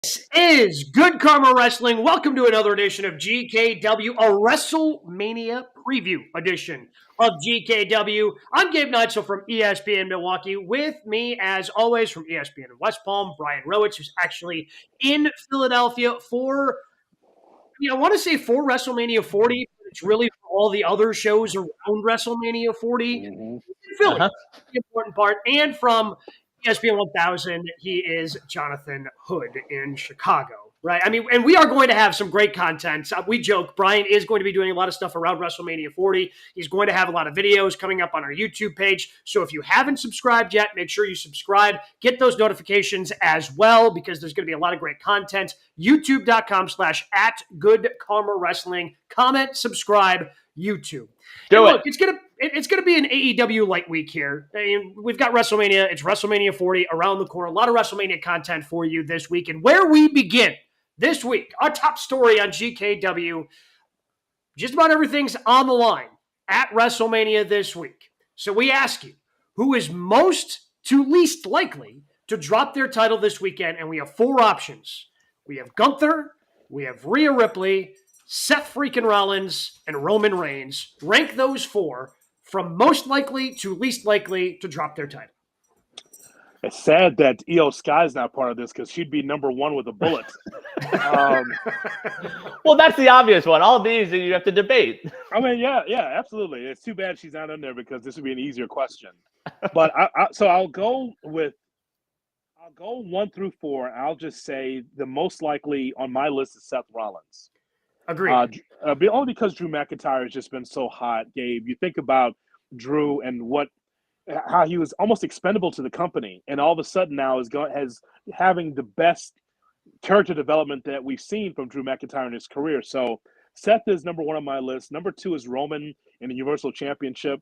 This is Good Karma Wrestling. Welcome to another edition of GKW, a WrestleMania preview edition of GKW. I'm Gabe Neitzel from ESPN Milwaukee. With me, as always, from ESPN in West Palm, Brian Rowitz, who's actually in Philadelphia for, I want to say for WrestleMania 40, but it's really for all the other shows around WrestleMania 40. In Philly, that's the important part. And from ESPN 1000, he is Jonathan Hood in Chicago, right? I mean, and we are going to have some great content. We joke, Brian is going to be doing a lot of stuff around WrestleMania 40. He's going to have a lot of videos coming up on our YouTube page. So if you haven't subscribed yet, make sure you subscribe. Get those notifications as well, because there's going to be a lot of great content. YouTube.com/@GoodKarmaWrestling. Comment, subscribe, YouTube. Look, it's gonna be an AEW light week here. I mean, we've got WrestleMania. It's WrestleMania 40 around the corner. A lot of WrestleMania content for you this week. And where we begin this week, our top story on GKW, just about everything's on the line at WrestleMania this week. So we ask you, who is most to least likely to drop their title this weekend? And we have four options. We have Gunther, we have Rhea Ripley, Seth freaking Rollins, and Roman Reigns. Rank those four from most likely to least likely to drop their title. It's sad that Io Sky's not part of this because she'd be number one with a bullet. Well, that's the obvious one. All these you have to debate. I mean, yeah, absolutely. It's too bad she's not in there because this would be an easier question. But I'll go 1 through 4. I'll just say the most likely on my list is Seth Rollins. Agreed. Only because Drew McIntyre has just been so hot, Gabe. You think about Drew and how he was almost expendable to the company, and all of a sudden now is having the best character development that we've seen from Drew McIntyre in his career. So Seth is number 1 on my list. Number 2 is Roman in the Universal Championship.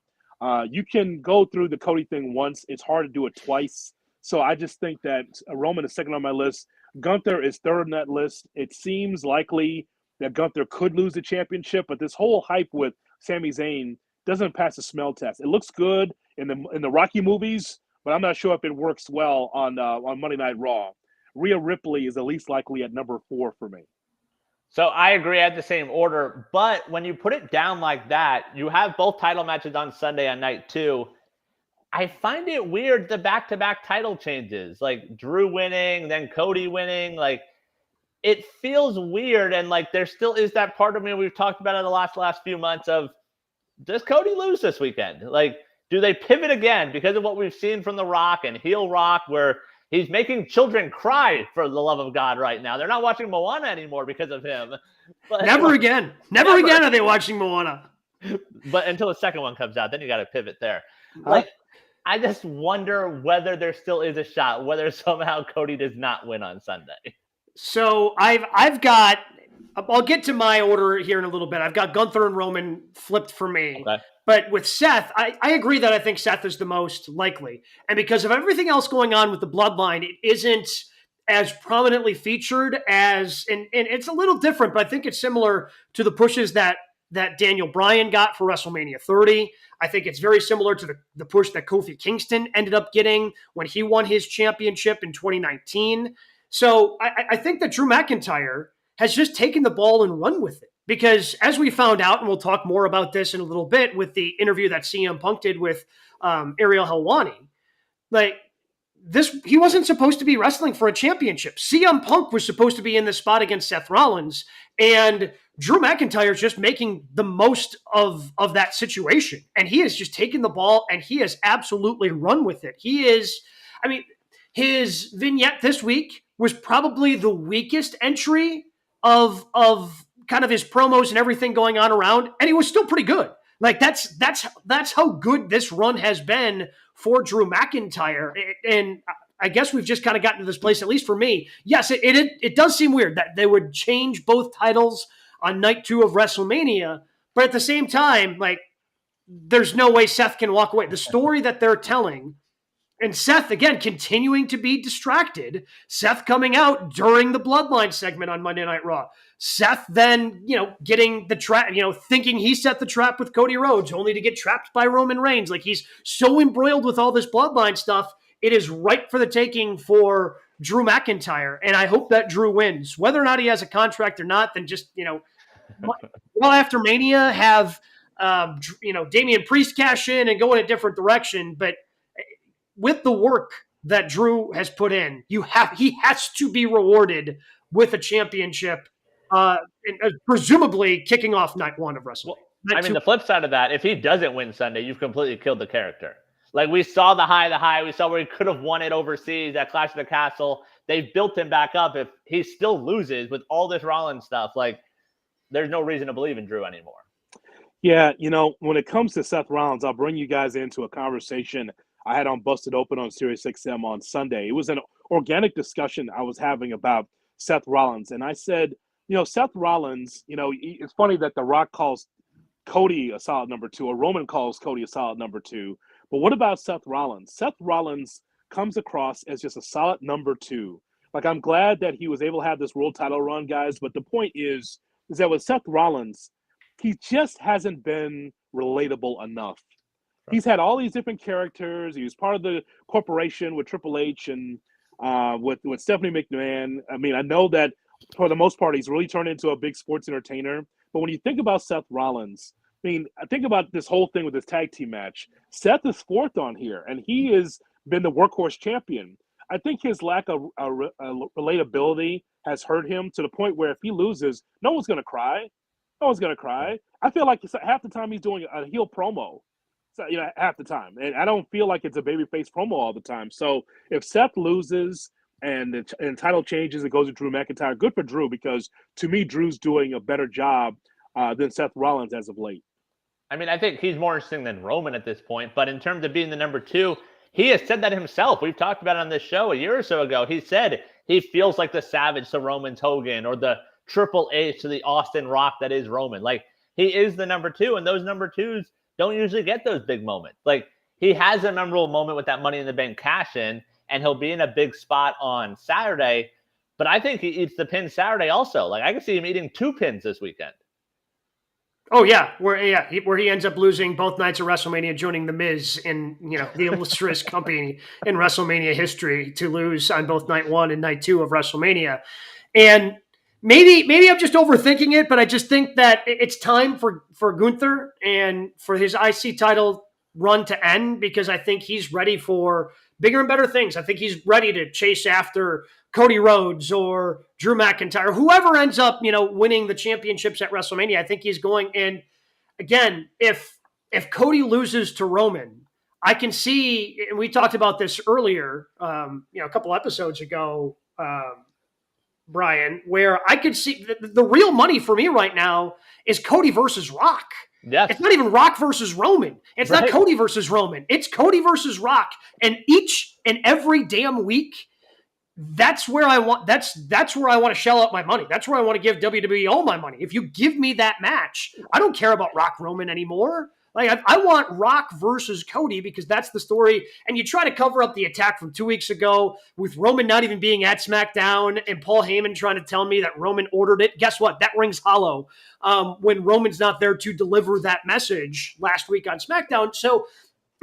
You can go through the Cody thing once. It's hard to do it twice. So I just think that Roman is second on my list. Gunther is third on that list. It seems likely that Gunther could lose the championship, but this whole hype with Sami Zayn doesn't pass the smell test. It looks good in the Rocky movies, but I'm not sure if it works well on Monday Night Raw. Rhea Ripley is the least likely at number 4 for me. So I agree at the same order, but when you put it down like that, you have both title matches on Sunday on night 2. I find it weird the back-to-back title changes, like Drew winning, then Cody winning, like it feels weird, and like there still is that part of me we've talked about in the last few months of, does Cody lose this weekend? Like, do they pivot again because of what we've seen from The Rock and heel Rock, where he's making children cry for the love of God right now? They're not watching Moana anymore because of him. But Never again are they watching Moana. But until the second one comes out, then you got to pivot there. Like, I just wonder whether there still is a shot, whether somehow Cody does not win on Sunday. So I've got, I'll get to my order here in a little bit. I've got Gunther and Roman flipped for me. Okay. But with Seth, I agree that I think Seth is the most likely. And because of everything else going on with the bloodline, it isn't as prominently featured as, and it's a little different, but I think it's similar to the pushes that Daniel Bryan got for WrestleMania 30. I think it's very similar to the push that Kofi Kingston ended up getting when he won his championship in 2019. So I think that Drew McIntyre has just taken the ball and run with it. Because as we found out, and we'll talk more about this in a little bit with the interview that CM Punk did with Ariel Helwani, like he wasn't supposed to be wrestling for a championship. CM Punk was supposed to be in this spot against Seth Rollins, and Drew McIntyre is just making the most of that situation. And he has just taken the ball and he has absolutely run with it. His vignette this week was probably the weakest entry of kind of his promos and everything going on around, and he was still pretty good. Like that's how good this run has been for Drew McIntyre. And I guess we've just kind of gotten to this place, at least for me. Yes, it does seem weird that they would change both titles on night 2 of WrestleMania, but at the same time, like, there's no way Seth can walk away. The story that they're telling, and Seth, again, continuing to be distracted. Seth coming out during the Bloodline segment on Monday Night Raw. Seth then, getting the trap, thinking he set the trap with Cody Rhodes, only to get trapped by Roman Reigns. Like, he's so embroiled with all this Bloodline stuff. It is ripe for the taking for Drew McIntyre, and I hope that Drew wins. Whether or not he has a contract or not, then just, well after Mania, have Damian Priest cash in and go in a different direction. But with the work that Drew has put in, he has to be rewarded with a championship, and presumably kicking off night 1 of WrestleMania. The flip side of that, if he doesn't win Sunday, you've completely killed the character. Like, we saw the high. We saw where he could have won it overseas at Clash of the Castle. They've built him back up. If he still loses with all this Rollins stuff, like, there's no reason to believe in Drew anymore. Yeah, when it comes to Seth Rollins, I'll bring you guys into a conversation I had on Busted Open on Sirius XM on Sunday. It was an organic discussion I was having about Seth Rollins. And I said, Seth Rollins, it's funny that The Rock calls Cody a solid number 2, or Roman calls Cody a solid number 2. But what about Seth Rollins? Seth Rollins comes across as just a solid number 2. Like, I'm glad that he was able to have this world title run, guys. But the point is that with Seth Rollins, he just hasn't been relatable enough. He's had all these different characters. He was part of the corporation with Triple H and with Stephanie McMahon. I mean, I know that for the most part, he's really turned into a big sports entertainer. But when you think about Seth Rollins, I think about this whole thing with this tag team match. Seth is 4th on here, and he has been the workhorse champion. I think his lack of relatability has hurt him to the point where if he loses, no one's going to cry. No one's going to cry. I feel like half the time he's doing a heel promo. So, half the time. And I don't feel like it's a babyface promo all the time. So if Seth loses and the title changes, it goes to Drew McIntyre, good for Drew, because to me, Drew's doing a better job than Seth Rollins as of late. I mean, I think he's more interesting than Roman at this point. But in terms of being the number 2, he has said that himself. We've talked about it on this show a year or so ago. He said he feels like the Savage to Roman's Hogan, or the Triple H to the Austin Rock that is Roman. Like, he is the number 2, and those number 2s don't usually get those big moments. Like, he has a memorable moment with that Money in the Bank cash in, and he'll be in a big spot on Saturday. But I think he eats the pin Saturday also. Like, I can see him eating 2 pins this weekend. Oh yeah, where he ends up losing both nights of WrestleMania, joining The Miz in the illustrious company in WrestleMania history, to lose on both night 1 and night 2 of WrestleMania. And maybe I'm just overthinking it, but I just think that it's time for Gunther and for his IC title run to end, because I think he's ready for bigger and better things. I think he's ready to chase after Cody Rhodes or Drew McIntyre, whoever ends up, winning the championships at WrestleMania. I think he's going. And again, if Cody loses to Roman, I can see, and we talked about this earlier, a couple episodes ago, Brian, where I could see the real money for me right now is Cody versus Rock. Yes. It's not even Rock versus Roman. It's not Cody versus Roman. It's Cody versus Rock. And each and every damn week, that's where I want to shell out my money. That's where I want to give WWE all my money. If you give me that match, I don't care about Rock Roman anymore. Like, I want Rock versus Cody, because that's the story. And you try to cover up the attack from 2 weeks ago with Roman not even being at SmackDown and Paul Heyman trying to tell me that Roman ordered it. Guess what? That rings hollow when Roman's not there to deliver that message last week on SmackDown. So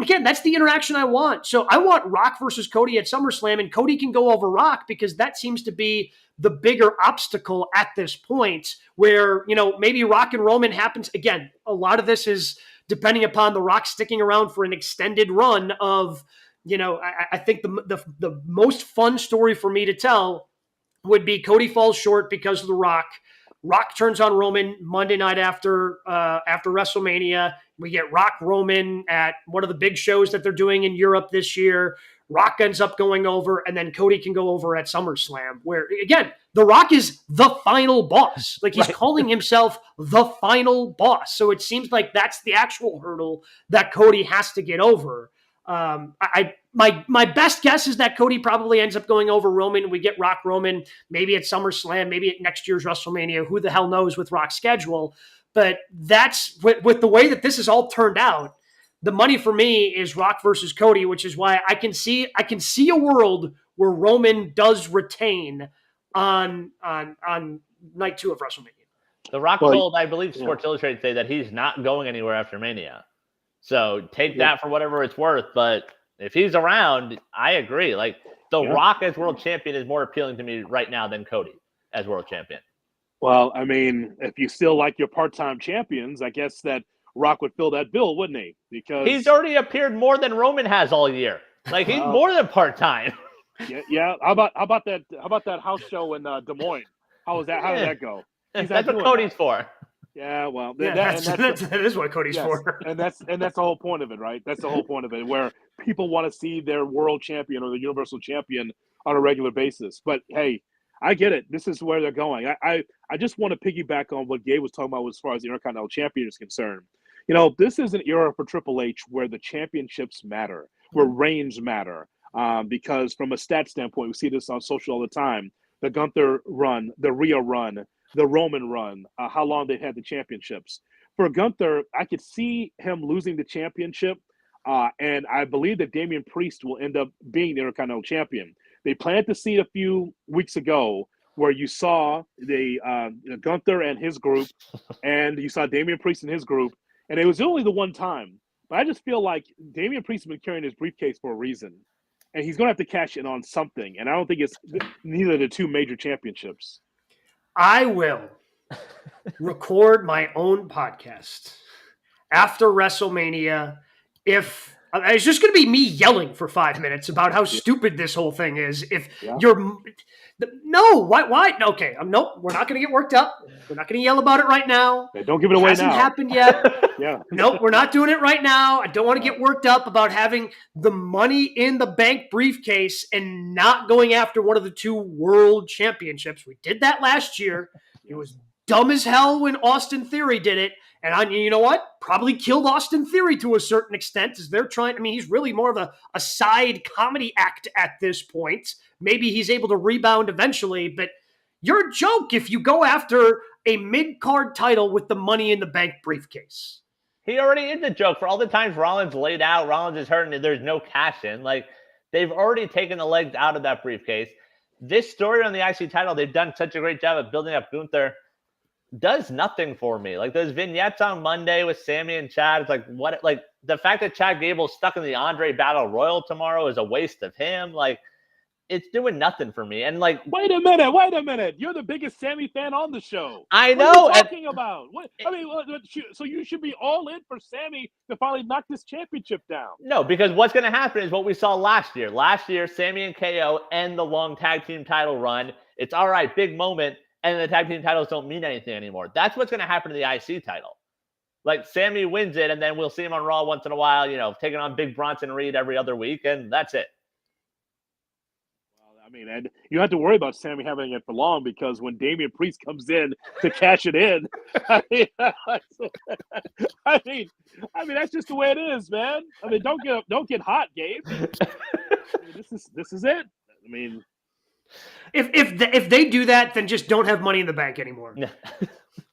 again, that's the interaction I want. So I want Rock versus Cody at SummerSlam, and Cody can go over Rock, because that seems to be the bigger obstacle at this point, where, maybe Rock and Roman happens. Again, a lot of this is depending upon The Rock sticking around for an extended run of, I think the most fun story for me to tell would be Cody falls short because of The Rock. Rock turns on Roman Monday night after WrestleMania. We get Rock Roman at one of the big shows that they're doing in Europe this year. Rock ends up going over, and then Cody can go over at SummerSlam, where, again, The Rock is the final boss. Like, he's calling himself the final boss. So it seems like that's the actual hurdle that Cody has to get over. My best guess is that Cody probably ends up going over Roman. We get Rock Roman maybe at SummerSlam, maybe at next year's WrestleMania. Who the hell knows with Rock's schedule? But that's with the way that this has all turned out. The money for me is Rock versus Cody, which is why I can see a world where Roman does retain on night 2 of WrestleMania. The Rock told, I believe, Sports Illustrated today that he's not going anywhere after Mania. So take that for whatever it's worth. But if he's around, I agree. Like, The Rock as world champion is more appealing to me right now than Cody as world champion. Well, I mean, if you still like your part-time champions, I guess that Rock would fill that bill, wouldn't he? Because he's already appeared more than Roman has all year. Like he's more than part-time. Yeah. How about that house show in Des Moines? How was that? How did that go? That's what Cody's for. Yeah, well, that is what Cody's for. and that's the whole point of it, right? That's the whole point of it, where people want to see their world champion or the universal champion on a regular basis. But hey, I get it. This is where they're going. I just want to piggyback on what Gabe was talking about as far as the Intercontinental Champion is concerned. You know, this is an era for Triple H where the championships matter, where reigns matter. Because from a stat standpoint, we see this on social all the time. The Gunther run, the Rhea run, the Roman run, how long they've had the championships. For Gunther, I could see him losing the championship, and I believe that Damian Priest will end up being the Intercontinental Champion. They planted the seed a few weeks ago where you saw the Gunther and his group, and you saw Damian Priest and his group, and it was only the one time. But I just feel like Damian Priest has been carrying his briefcase for a reason, and he's going to have to cash in on something, and I don't think it's neither of the two major championships. I will record my own podcast after WrestleMania if – it's just going to be me yelling for 5 minutes about how stupid this whole thing is. If you're – no, why? Okay, nope, we're not going to get worked up. We're not going to yell about it right now. Yeah, don't give it away now. It hasn't happened yet. Yeah. Nope, we're not doing it right now. I don't want to get worked up about having the Money in the Bank briefcase and not going after one of the two world championships. We did that last year. It was dumb as hell when Austin Theory did it. And you know what? Probably killed Austin Theory to a certain extent as they're trying. I mean, he's really more of a side comedy act at this point. Maybe he's able to rebound eventually, but you're a joke if you go after a mid-card title with the Money in the Bank briefcase. He already is a joke for all the times Rollins laid out. Rollins is hurt and there's no cash in. Like, they've already taken the legs out of that briefcase. This story on the IC title, they've done such a great job of building up Gunther. Does nothing for me. Like those vignettes on Monday with Sammy and Chad, it's like what? Like the fact that Chad Gable's stuck in the Andre Battle Royal tomorrow is a waste of him. Like it's doing nothing for me. And like, wait a minute. You're the biggest Sammy fan on the show. I know. What are you talking about? What? I mean, so you should be all in for Sammy to finally knock this championship down. No, because what's going to happen is what we saw last year. Last year, Sammy and KO end the long tag team title run. It's all right, big moment. And the tag team titles don't mean anything anymore. That's what's going to happen to the IC title. Like, Sammy wins it, and then we'll see him on Raw once in a while, you know, taking on Big Bronson Reed every other week, and that's it. Well, I mean, and you don't have to worry about Sammy having it for long because when Damian Priest comes in to cash it in, I mean, that's just the way it is, man. I mean, don't get hot, Gabe. I mean, this is it. I mean. If they do that, then just don't have Money in the Bank anymore.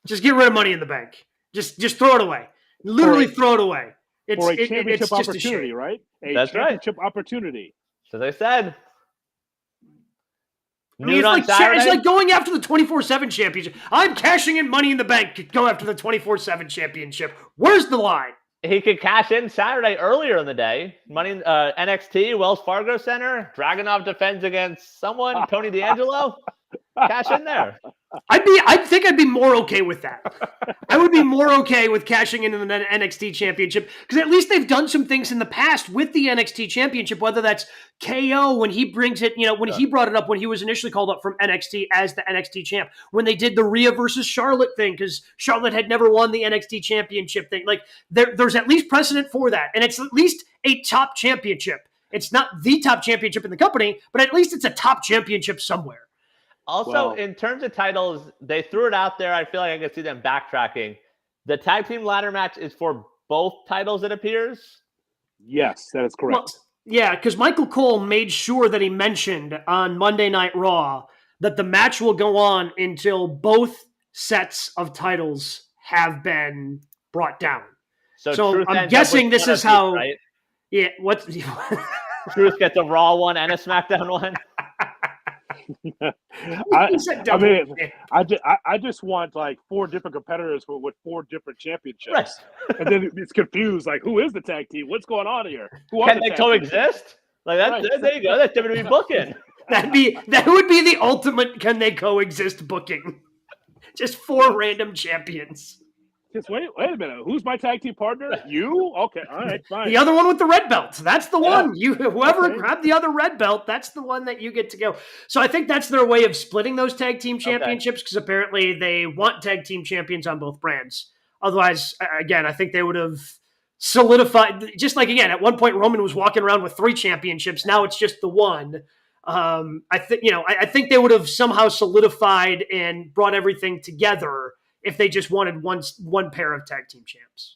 Just get rid of Money in the Bank. Just throw it away. Literally throw it away. It's a championship it's opportunity, right? That's championship opportunity. As I said. I mean, it's like going after the 24/7 championship. I'm cashing in Money in the Bank. Go after the 24/7 championship. Where's the line? He could cash in Saturday earlier in the day. Money NXT, Wells Fargo Center. Dragunov defends against someone, Tony D'Angelo. Cash in there. I think I'd be more okay with that. I would be more okay with cashing in the NXT championship because at least they've done some things in the past with the NXT championship, whether that's KO when he brings it, when he brought it up when he was initially called up from NXT as the NXT champ, when they did the Rhea versus Charlotte thing because Charlotte had never won the NXT championship thing. Like there's at least precedent for that. And it's at least a top championship. It's not the top championship in the company, but at least it's a top championship somewhere. Also, in terms of titles, they threw it out there. I feel like I can see them backtracking. The tag team ladder match is for both titles, it appears. Yes, that is correct. Well, yeah, because Michael Cole made sure that he mentioned on Monday Night Raw that the match will go on until both sets of titles have been brought down. So I'm guessing this is how. Right? Yeah, what? Truth gets a Raw one and a SmackDown one. I just want like 4 different competitors with 4 different championships, right. And then it's confused. Like, who is the tag team? What's going on here? Can they coexist? Like there you go. That's WWE booking. That would be the ultimate can they coexist booking. Just 4 random champions. Just wait a minute. Who's my tag team partner? You? Okay, all right, fine. The other one with the red belt. That's the one. Whoever grabbed the other red belt, that's the one that you get to go. So I think that's their way of splitting those tag team championships because apparently they want tag team champions on both brands. Otherwise, again, I think they would have solidified. Just like again, at one point Roman was walking around with 3 championships. Now it's just the one. I think they would have somehow solidified and brought everything together if they just wanted one pair of tag team champs.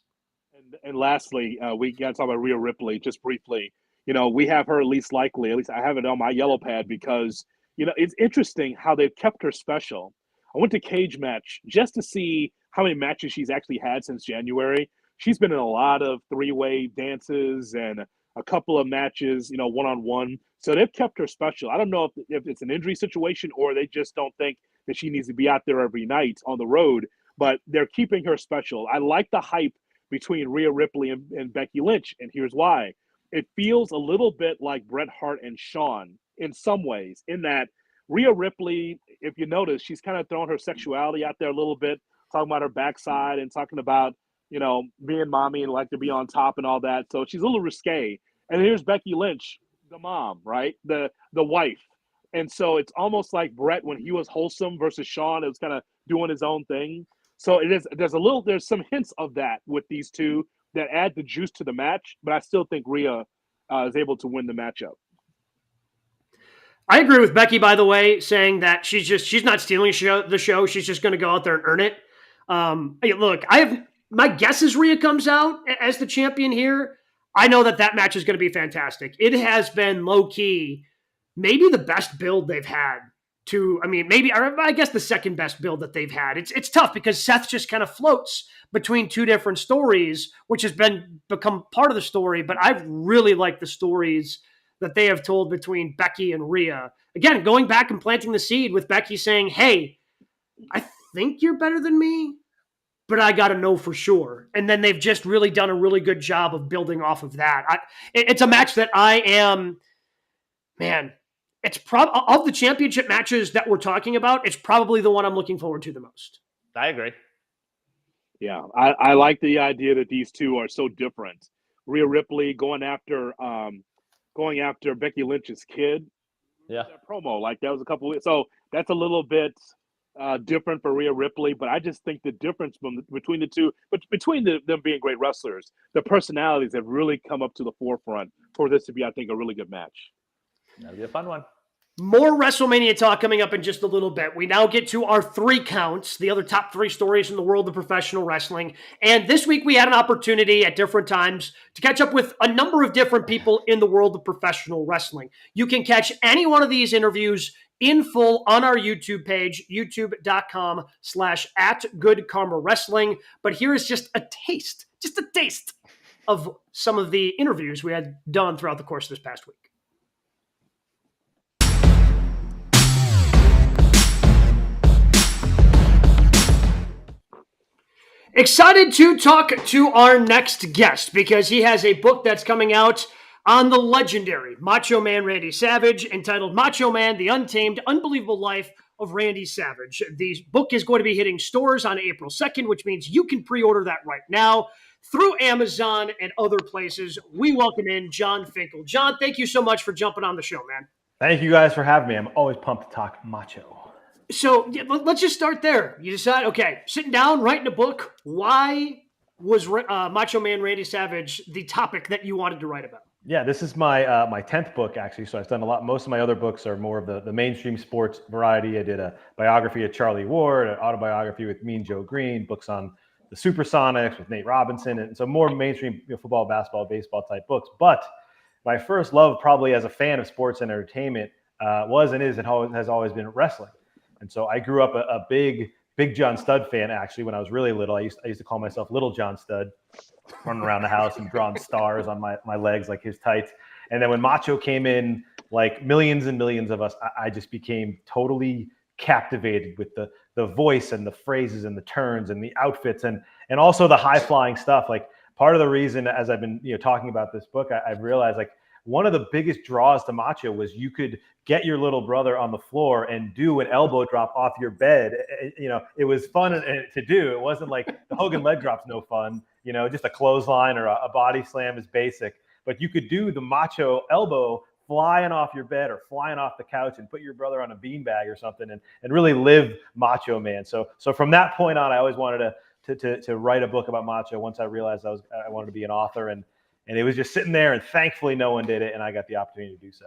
And lastly, we got to talk about Rhea Ripley just briefly. We have her at least I have it on my yellow pad because, it's interesting how they've kept her special. I went to Cage Match just to see how many matches she's actually had since January. She's been in a lot of 3-way dances and a couple of matches, one-on-one. So they've kept her special. I don't know if it's an injury situation or they just don't think that she needs to be out there every night on the road, but they're keeping her special. I like the hype between Rhea Ripley and Becky Lynch, and here's why. It feels a little bit like Bret Hart and Shawn in some ways, in that Rhea Ripley, if you notice, she's kind of throwing her sexuality out there a little bit, talking about her backside and talking about, being mommy and like to be on top and all that. So she's a little risque. And here's Becky Lynch, the mom, right? The wife. And so it's almost like Bret when he was wholesome versus Shawn, it was kind of doing his own thing. So there's some hints of that with these two that add the juice to the match, but I still think Rhea is able to win the matchup. I agree with Becky, by the way, saying that she's not stealing the show. She's just going to go out there and earn it. Look, my guess is Rhea comes out as the champion here. I know that match is going to be fantastic. It has been low key, maybe the best build they've had. I guess the second best build that they've had. It's tough because Seth just kind of floats between 2 different stories, which has become part of the story. But I've really liked the stories that they have told between Becky and Rhea. Again, going back and planting the seed with Becky saying, "Hey, I think you're better than me, but I got to know for sure." And then they've just really done a really good job of building off of that. It's a match that it's of the championship matches that we're talking about, it's probably the one I'm looking forward to the most. I agree. Yeah, I like the idea that these two are so different. Rhea Ripley going after Becky Lynch's kid. Yeah, that promo that was a couple weeks. So that's a little bit different for Rhea Ripley, but I just think the difference between the two, but between them being great wrestlers, the personalities have really come up to the forefront for this to be, I think, a really good match. That'll be a fun one. More WrestleMania talk coming up in just a little bit. We now get to our 3 counts, the other top 3 stories in the world of professional wrestling. And this week we had an opportunity at different times to catch up with a number of different people in the world of professional wrestling. You can catch any one of these interviews in full on our YouTube page, youtube.com/@GoodKarmaWrestling. But here is just a taste of some of the interviews we had done throughout the course of this past week. Excited to talk to our next guest because he has a book that's coming out on the legendary Macho Man Randy Savage entitled Macho Man, The Untamed, Unbelievable Life of Randy Savage. The book is going to be hitting stores on April 2nd, which means you can pre-order that right now through Amazon and other places. We welcome in John Finkel. John, thank you so much for jumping on the show, man. Thank you guys for having me. I'm always pumped to talk macho. So let's just start there. You decide, okay, sitting down, writing a book. Why was Macho Man Randy Savage the topic that you wanted to write about? Yeah, this is my 10th book, actually. So I've done a lot. Most of my other books are more of the mainstream sports variety. I did a biography of Charlie Ward, an autobiography with Mean Joe Green, books on the Supersonics with Nate Robinson, and so more mainstream football, basketball, baseball type books. But my first love, probably as a fan of sports and entertainment, was and is and has always been wrestling. And so I grew up a big John Studd fan, actually, when I was really little. I used to call myself Little John Studd, running around the house and drawing stars on my legs like his tights. And then when Macho came in, like millions and millions of us, I just became totally captivated with the voice and the phrases and the turns and the outfits and also the high-flying stuff. Like part of the reason, as I've been talking about this book, I've realized like one of the biggest draws to Macho was you could get your little brother on the floor and do an elbow drop off your bed. It was fun to do. It wasn't like the Hogan leg drop's no fun, just a clothesline or a body slam is basic, but you could do the Macho elbow flying off your bed or flying off the couch and put your brother on a beanbag or something and really live Macho Man. So from that point on, I always wanted to write a book about Macho once I realized I wanted to be an author, and it was just sitting there, and thankfully no one did it, and I got the opportunity to do so.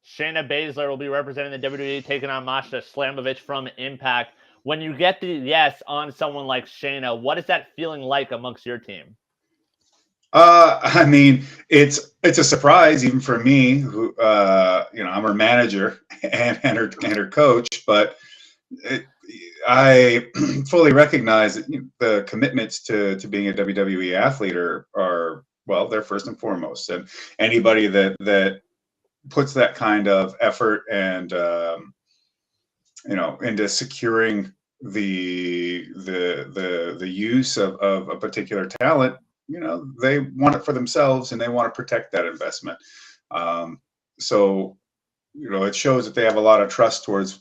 Shayna Baszler will be representing the WWE, taking on Masha Slamovich from Impact. When you get the yes on someone like Shayna, what is that feeling like amongst your team? I mean, it's a surprise even for me, who I'm her manager and her coach, but I fully recognize that the commitments to being a WWE athlete are well, they're first and foremost, and anybody that puts that kind of effort and into securing the use of a particular talent, they want it for themselves and they want to protect that investment. So it shows that they have a lot of trust towards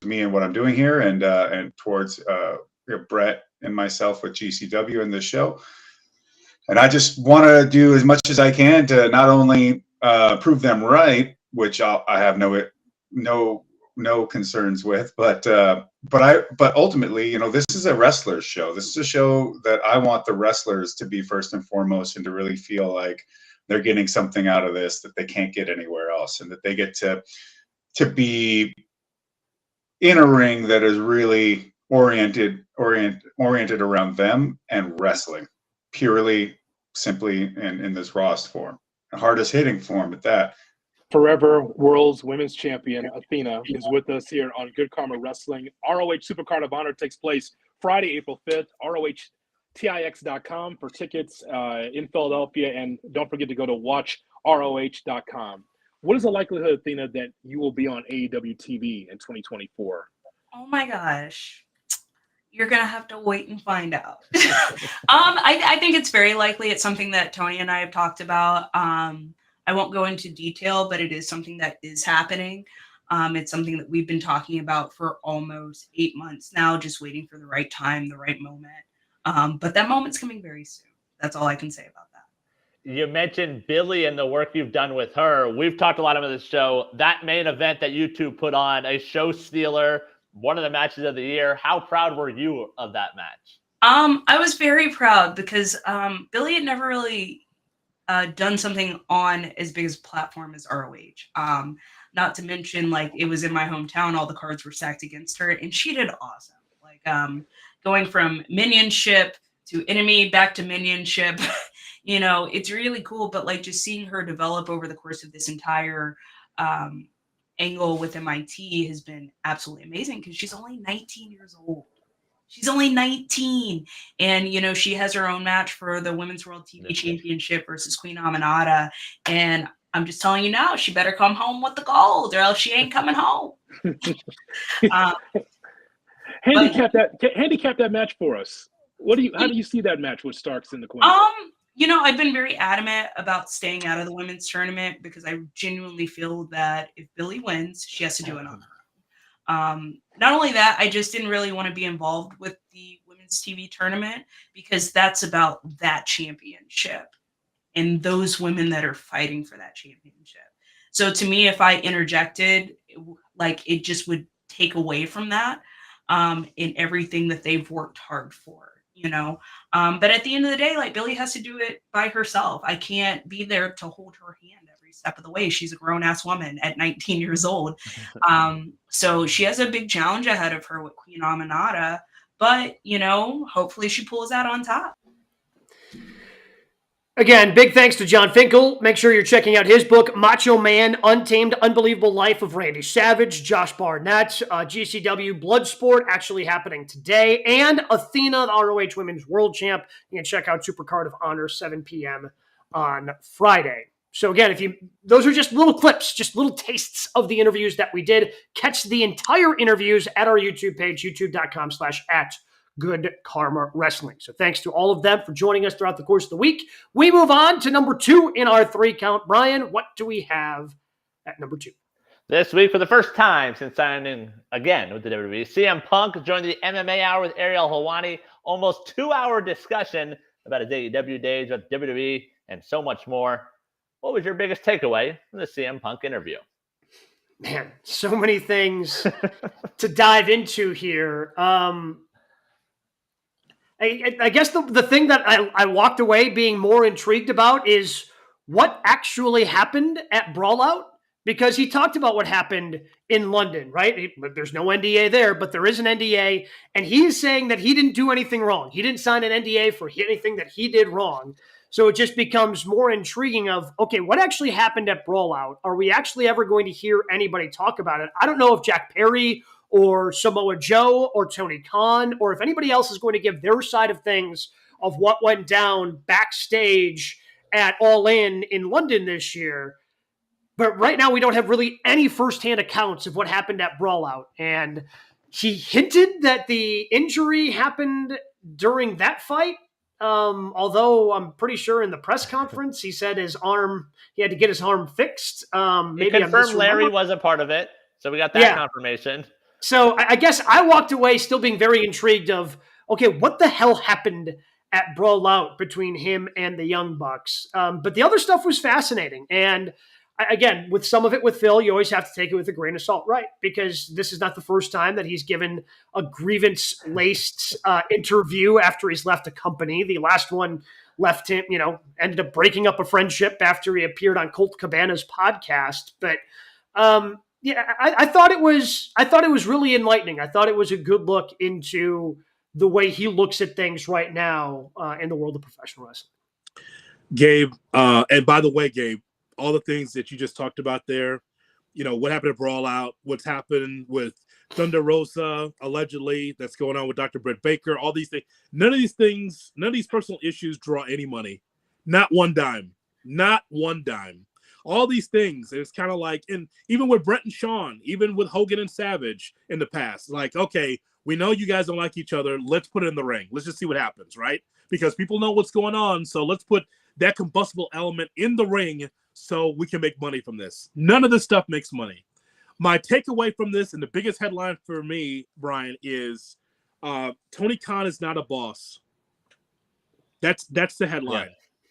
me and what I'm doing here, and towards Brett and myself with GCW in this show. And I just want to do as much as I can to not only prove them right, which I have no concerns with, but ultimately, this is a wrestler's show. This is a show that I want the wrestlers to be first and foremost, and to really feel like they're getting something out of this that they can't get anywhere else, and that they get to be in a ring that is really oriented around them and wrestling purely, simply in this Rawest form, the hardest hitting form at that. Forever World's Women's Champion Athena is with us here on Good Karma Wrestling. ROH Supercard of Honor takes place Friday, April 5th. ROHTIX.com for tickets in Philadelphia, and don't forget to go to watchroh.com. What is the likelihood, Athena, that you will be on AEW TV in 2024? Oh my gosh. You're going to have to wait and find out. I think it's very likely. It's something that Tony and I have talked about. I won't go into detail, but it is something that is happening. It's something that we've been talking about for almost 8 months now, just waiting for the right time, the right moment. But that moment's coming very soon. That's all I can say about that. You mentioned Billy and the work you've done with her. We've talked a lot about this show. That main event that you two put on, a show stealer, one of the matches of the year. How proud were you of that match? I was very proud because Billy had never really done something on as big a platform as ROH. Not to mention, like, it was in my hometown. All the cards were stacked against her, and she did awesome. Like, going from minionship to enemy back to minionship, it's really cool. But like, just seeing her develop over the course of this entire angle with MIT has been absolutely amazing, because she's only 19 years old. She's only 19. And, she has her own match for the Women's World TV Championship versus Queen Aminata. And I'm just telling you now, she better come home with the gold, or else she ain't coming home. Handicap that match for us. How do you see that match with Starks and the Queen? I've been very adamant about staying out of the women's tournament, because I genuinely feel that if Billy wins, she has to do it on her own. Not only that, I just didn't really want to be involved with the women's TV tournament, because that's about that championship and those women that are fighting for that championship. So to me, if I interjected, it just would take away from that in everything that they've worked hard for, But at the end of the day, Billy has to do it by herself. I can't be there to hold her hand every step of the way. She's a grown-ass woman at 19 years old. So she has a big challenge ahead of her with Queen Aminata, but, hopefully she pulls out on top. Again, big thanks to John Finkel. Make sure you're checking out his book, Macho Man, Untamed Unbelievable Life of Randy Savage, Josh Barnett, GCW Bloodsport, actually happening today, and Athena, the ROH Women's World Champ. You can check out Supercard of Honor, 7 p.m. on Friday. So again, those are just little clips, just little tastes of the interviews that we did. Catch the entire interviews at our YouTube page, youtube.com/@ Good Karma Wrestling. So thanks to all of them for joining us throughout the course of the week. We move on to number 2 in our 3 count. Brian, what do we have at number 2? This week, for the first time since signing again with the WWE, CM Punk joined the MMA Hour with Ariel Helwani. Almost 2-hour discussion about his AEW days with WWE and so much more. What was your biggest takeaway from the CM Punk interview? Man, so many things to dive into here. I guess the thing that I walked away being more intrigued about is what actually happened at Brawlout. Because he talked about what happened in London, right? There's no NDA there, but there is an NDA. And he is saying that he didn't do anything wrong. He didn't sign an NDA for anything that he did wrong. So it just becomes more intriguing of, okay, what actually happened at Brawlout? Are we actually ever going to hear anybody talk about it? I don't know if Jack Perry or Samoa Joe or Tony Khan or if anybody else is going to give their side of things of what went down backstage at All In London this year. But right now, we don't have really any firsthand accounts of what happened at Brawlout. And he hinted that the injury happened during that fight. Although I'm pretty sure in the press conference, he said he had to get his arm fixed. He confirmed Larry was a part of it. So we got that confirmation. So I guess I walked away still being very intrigued of, okay, what the hell happened at Brawlout between him and the Young Bucks? But the other stuff was fascinating. And again, with some of it with Phil, you always have to take it with a grain of salt, right? Because this is not the first time that he's given a grievance-laced interview after he's left a company. The last one left him, ended up breaking up a friendship after he appeared on Colt Cabana's podcast. But I thought it was really enlightening. I thought it was a good look into the way he looks at things right now in the world of professional wrestling. Gabe, and by the way, Gabe, all the things that you just talked about there, what happened at Brawlout, what's happened with Thunder Rosa, allegedly, that's going on with Dr. Britt Baker, all these things. None of these personal issues draw any money. Not one dime. Not one dime. All these things, it's kind of like, and even with Brett and Shawn, even with Hogan and Savage in the past, like, okay, we know you guys don't like each other. Let's put it in the ring. Let's just see what happens, right? Because people know what's going on, so let's put that combustible element in the ring so we can make money from this. None of this stuff makes money. My takeaway from this, and the biggest headline for me, Brian, is Tony Khan is not a boss. That's the headline.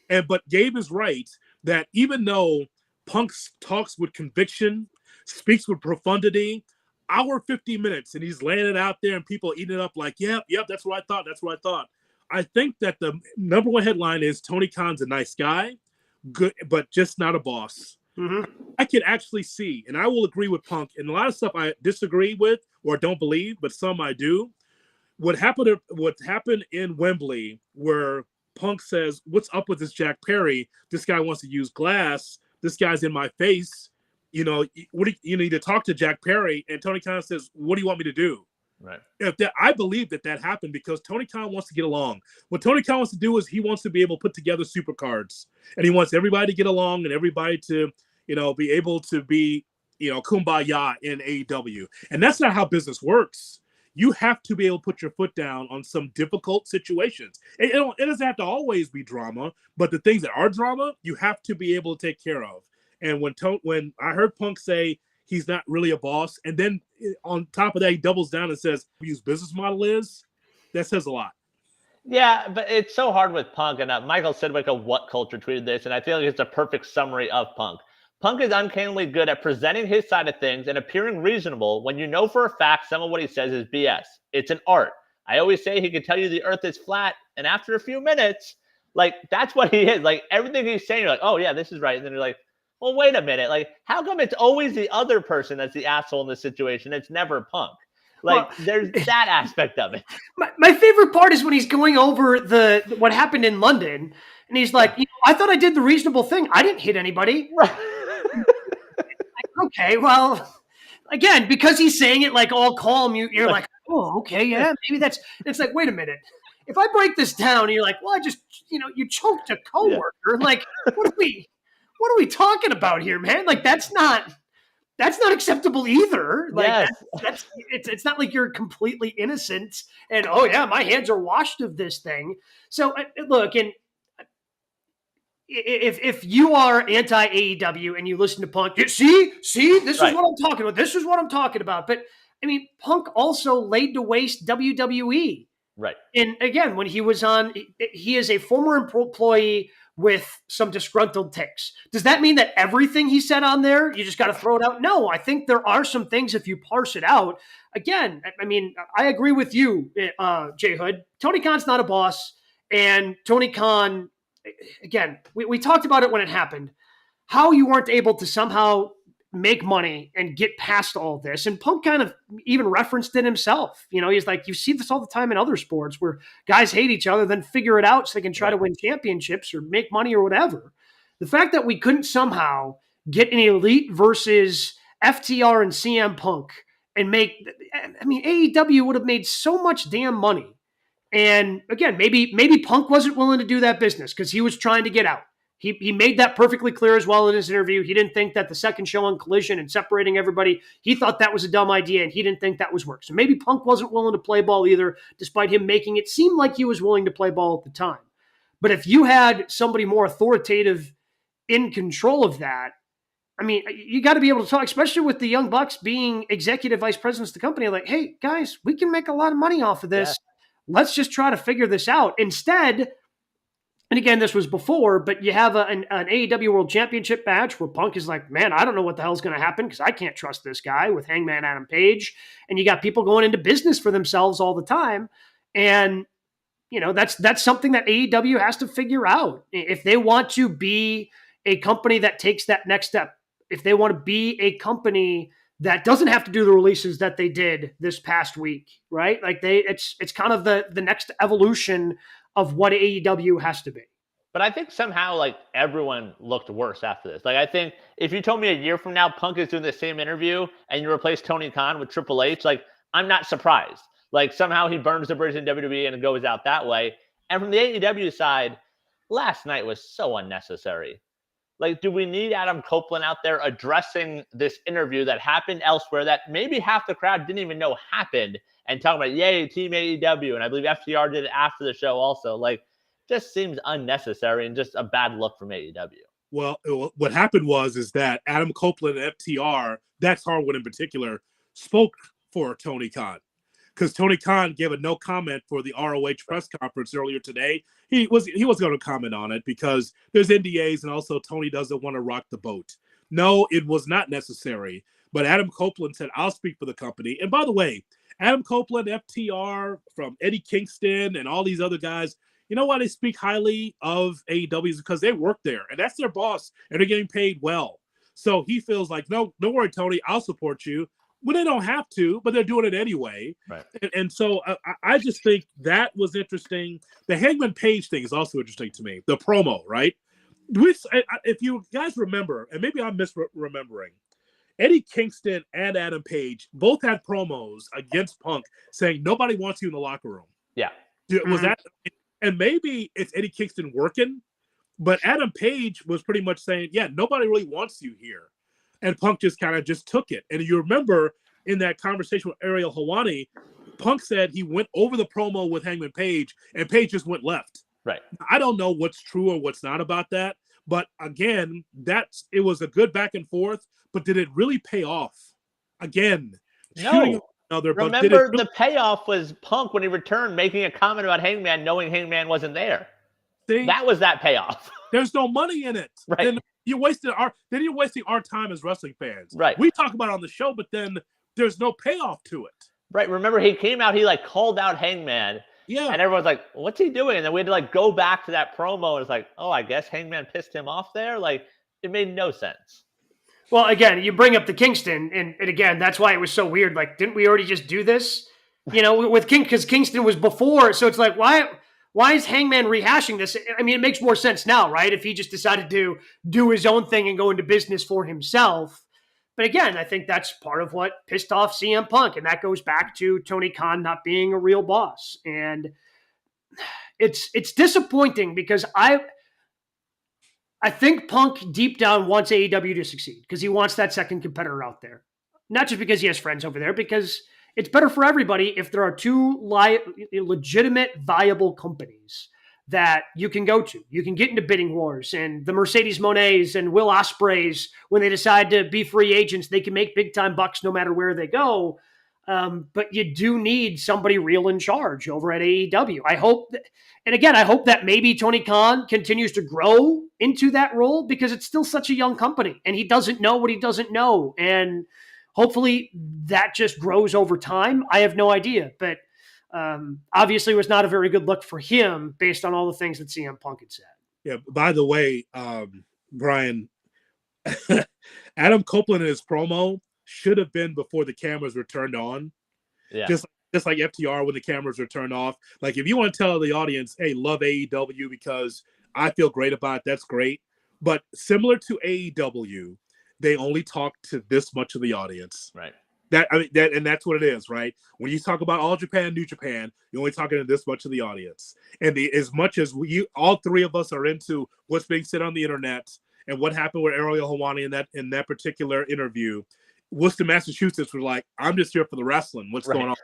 Yeah. But Gabe is right that even though Punk talks with conviction, speaks with profundity, hour 50 minutes, and he's laying it out there and people eating it up like, yep, that's what I thought. I think that the number one headline is Tony Khan's a nice guy, good, but just not a boss. Mm-hmm. I can actually see, and I will agree with Punk, and a lot of stuff I disagree with or don't believe, but some I do. What happened in Wembley, where Punk says, "What's up with this Jack Perry? This guy wants to use glass. This guy's in my face. You need to talk to Jack Perry." And Tony Khan says, "What do you want me to do?" Right. I believe that happened because Tony Khan wants to get along. What Tony Khan wants to do is he wants to be able to put together super cards, and he wants everybody to get along and everybody to, be able to be, kumbaya in AEW. And that's not how business works. You have to be able to put your foot down on some difficult situations. It doesn't have to always be drama, but the things that are drama, you have to be able to take care of. And when I heard Punk say he's not really a boss, and then on top of that, he doubles down and says his business model is, that says a lot. Yeah, but it's so hard with Punk. And Michael Sidwick of What Culture tweeted this, and I feel like it's a perfect summary of Punk. Punk is uncannily good at presenting his side of things and appearing reasonable when you know for a fact some of what he says is BS. It's an art. I always say he can tell you the earth is flat, and after a few minutes, that's what he is. Everything he's saying, you're like, oh, yeah, this is right. And then you're like, well, wait a minute. How come it's always the other person that's the asshole in this situation? It's never Punk. There's that aspect of it. My favorite part is when he's going over what happened in London, and he's like, I thought I did the reasonable thing. I didn't hit anybody. Right. Okay, well, again, because he's saying it all calm, you're like, oh, okay, yeah, maybe that's. It's like, wait a minute. If I break this down, and you're like, well, I just, you choked a coworker. Yeah. What are we talking about here, man? That's not that's not acceptable either. Like Yes. it's not like you're completely innocent and oh yeah, my hands are washed of this thing. So look, and if you are anti AEW and you listen to Punk, see, this is what I'm talking about. This is what I'm talking about. But I mean, Punk also laid to waste WWE. Right. And again, when he was on, he is a former employee with some disgruntled takes. Does that mean that everything he said on there, you just got to throw it out? No, I think there are some things if you parse it out. Again, I mean, I agree with you, Jay Hood. Tony Khan's not a boss. And Tony Khan, again, we talked about it when it happened, how you weren't able to somehow make money and get past all this. And Punk kind of even referenced it himself. You know, he's like, you see this all the time in other sports where guys hate each other, then figure it out so they can try to win championships or make money or whatever. The fact that we couldn't somehow get an Elite versus FTR and CM Punk and make, I mean, AEW would have made so much damn money. And again, maybe Punk wasn't willing to do that business because he was trying to get out. He made that perfectly clear as well in his interview. He didn't think that the second show on Collision and separating everybody, he thought that was a dumb idea and he didn't think that was work. So maybe Punk wasn't willing to play ball either, despite him making it seem like he was willing to play ball at the time. But if you had somebody more authoritative in control of that, I mean, you got to be able to talk, especially with the Young Bucks being executive vice presidents of the company, like, hey, guys, we can make a lot of money off of this. Yeah. Let's just try to figure this out. Instead, and again, this was before, but you have an AEW World Championship match where Punk is like, man, I don't know what the hell's going to happen because I can't trust this guy with Hangman Adam Page. And you got people going into business for themselves all the time. And, you know, that's something that AEW has to figure out. If they want to be a company that takes that next step, if they want to be a company that doesn't have to do the releases that they did this past week, right? Like it's kind of the next evolution of what AEW has to be. But I think somehow like everyone looked worse after this. Like I think if you told me a year from now Punk is doing the same interview and you replace Tony Khan with Triple H, like I'm not surprised. Like somehow he burns the bridge in WWE and it goes out that way. And from the AEW side, last night was so unnecessary. Like, do we need Adam Copeland out there addressing this interview that happened elsewhere that maybe half the crowd didn't even know happened and talking about, yay, Team AEW. And I believe FTR did it after the show also. Like, just seems unnecessary and just a bad look from AEW. Well, what happened is that Adam Copeland and FTR, Dax Harwood in particular, spoke for Tony Khan. Because Tony Khan gave a no comment for the ROH press conference earlier today. He was going to comment on it because there's NDAs and also Tony doesn't want to rock the boat. No, it was not necessary. But Adam Copeland said, I'll speak for the company. And by the way, Adam Copeland, FTR, from Eddie Kingston and all these other guys, you know why they speak highly of AEW is because they work there and that's their boss and they're getting paid well. So he feels like, no, don't worry, Tony, I'll support you. Well, they don't have to, but they're doing it anyway. Right. And so I just think that was interesting. The Hangman Page thing is also interesting to me. The promo, right? If you guys remember, and maybe I'm misremembering, Eddie Kingston and Adam Page both had promos against Punk saying nobody wants you in the locker room. Yeah. Was that? And maybe it's Eddie Kingston working, but Adam Page was pretty much saying, yeah, nobody really wants you here. And Punk just kind of took it. And you remember in that conversation with Ariel Helwani, Punk said he went over the promo with Hangman Page and Page just went left. Right. I don't know what's true or what's not about that. But again, it was a good back and forth. But did it really pay off? Again, no. Remember, the payoff was Punk when he returned making a comment about Hangman, knowing Hangman wasn't there. See, that was that payoff. There's no money in it. Right. Then you're wasting our time as wrestling fans. Right. We talk about it on the show, but then there's no payoff to it. Right. Remember, he came out, he called out Hangman. Yeah. And everyone's like, what's he doing? And then we had to go back to that promo. And it's like, oh, I guess Hangman pissed him off there. Like, it made no sense. Well, again, you bring up the Kingston, and again, that's why it was so weird. Like, didn't we already just do this? You know, with because Kingston was before, so it's like, why is Hangman rehashing this? I mean, it makes more sense now, right? If he just decided to do his own thing and go into business for himself. But again, I think that's part of what pissed off CM Punk, and that goes back to Tony Khan not being a real boss. And it's disappointing because I think Punk deep down wants AEW to succeed because he wants that second competitor out there. Not just because he has friends over there, because it's better for everybody if there are two legitimate, viable companies that you can go to. You can get into bidding wars, and the Mercedes Monets and Will Ospreys, when they decide to be free agents, they can make big time bucks no matter where they go. But you do need somebody real in charge over at AEW. I hope that maybe Tony Khan continues to grow into that role because it's still such a young company and he doesn't know what he doesn't know. And hopefully that just grows over time. I have no idea, but obviously it was not a very good look for him based on all the things that CM Punk had said. Yeah. By the way, Brian, Adam Copeland in his promo should have been before the cameras were turned on. Yeah. Just like FTR when the cameras were turned off. Like, if you want to tell the audience, hey, love AEW because I feel great about it, that's great. But similar to AEW, they only talk to this much of the audience. Right. And that's what it is, right? When you talk about All Japan, New Japan, you're only talking to this much of the audience. And as much as all three of us are into what's being said on the internet and what happened with Ariel Helwani in that particular interview, Worcester, Massachusetts were like, I'm just here for the wrestling. What's going on?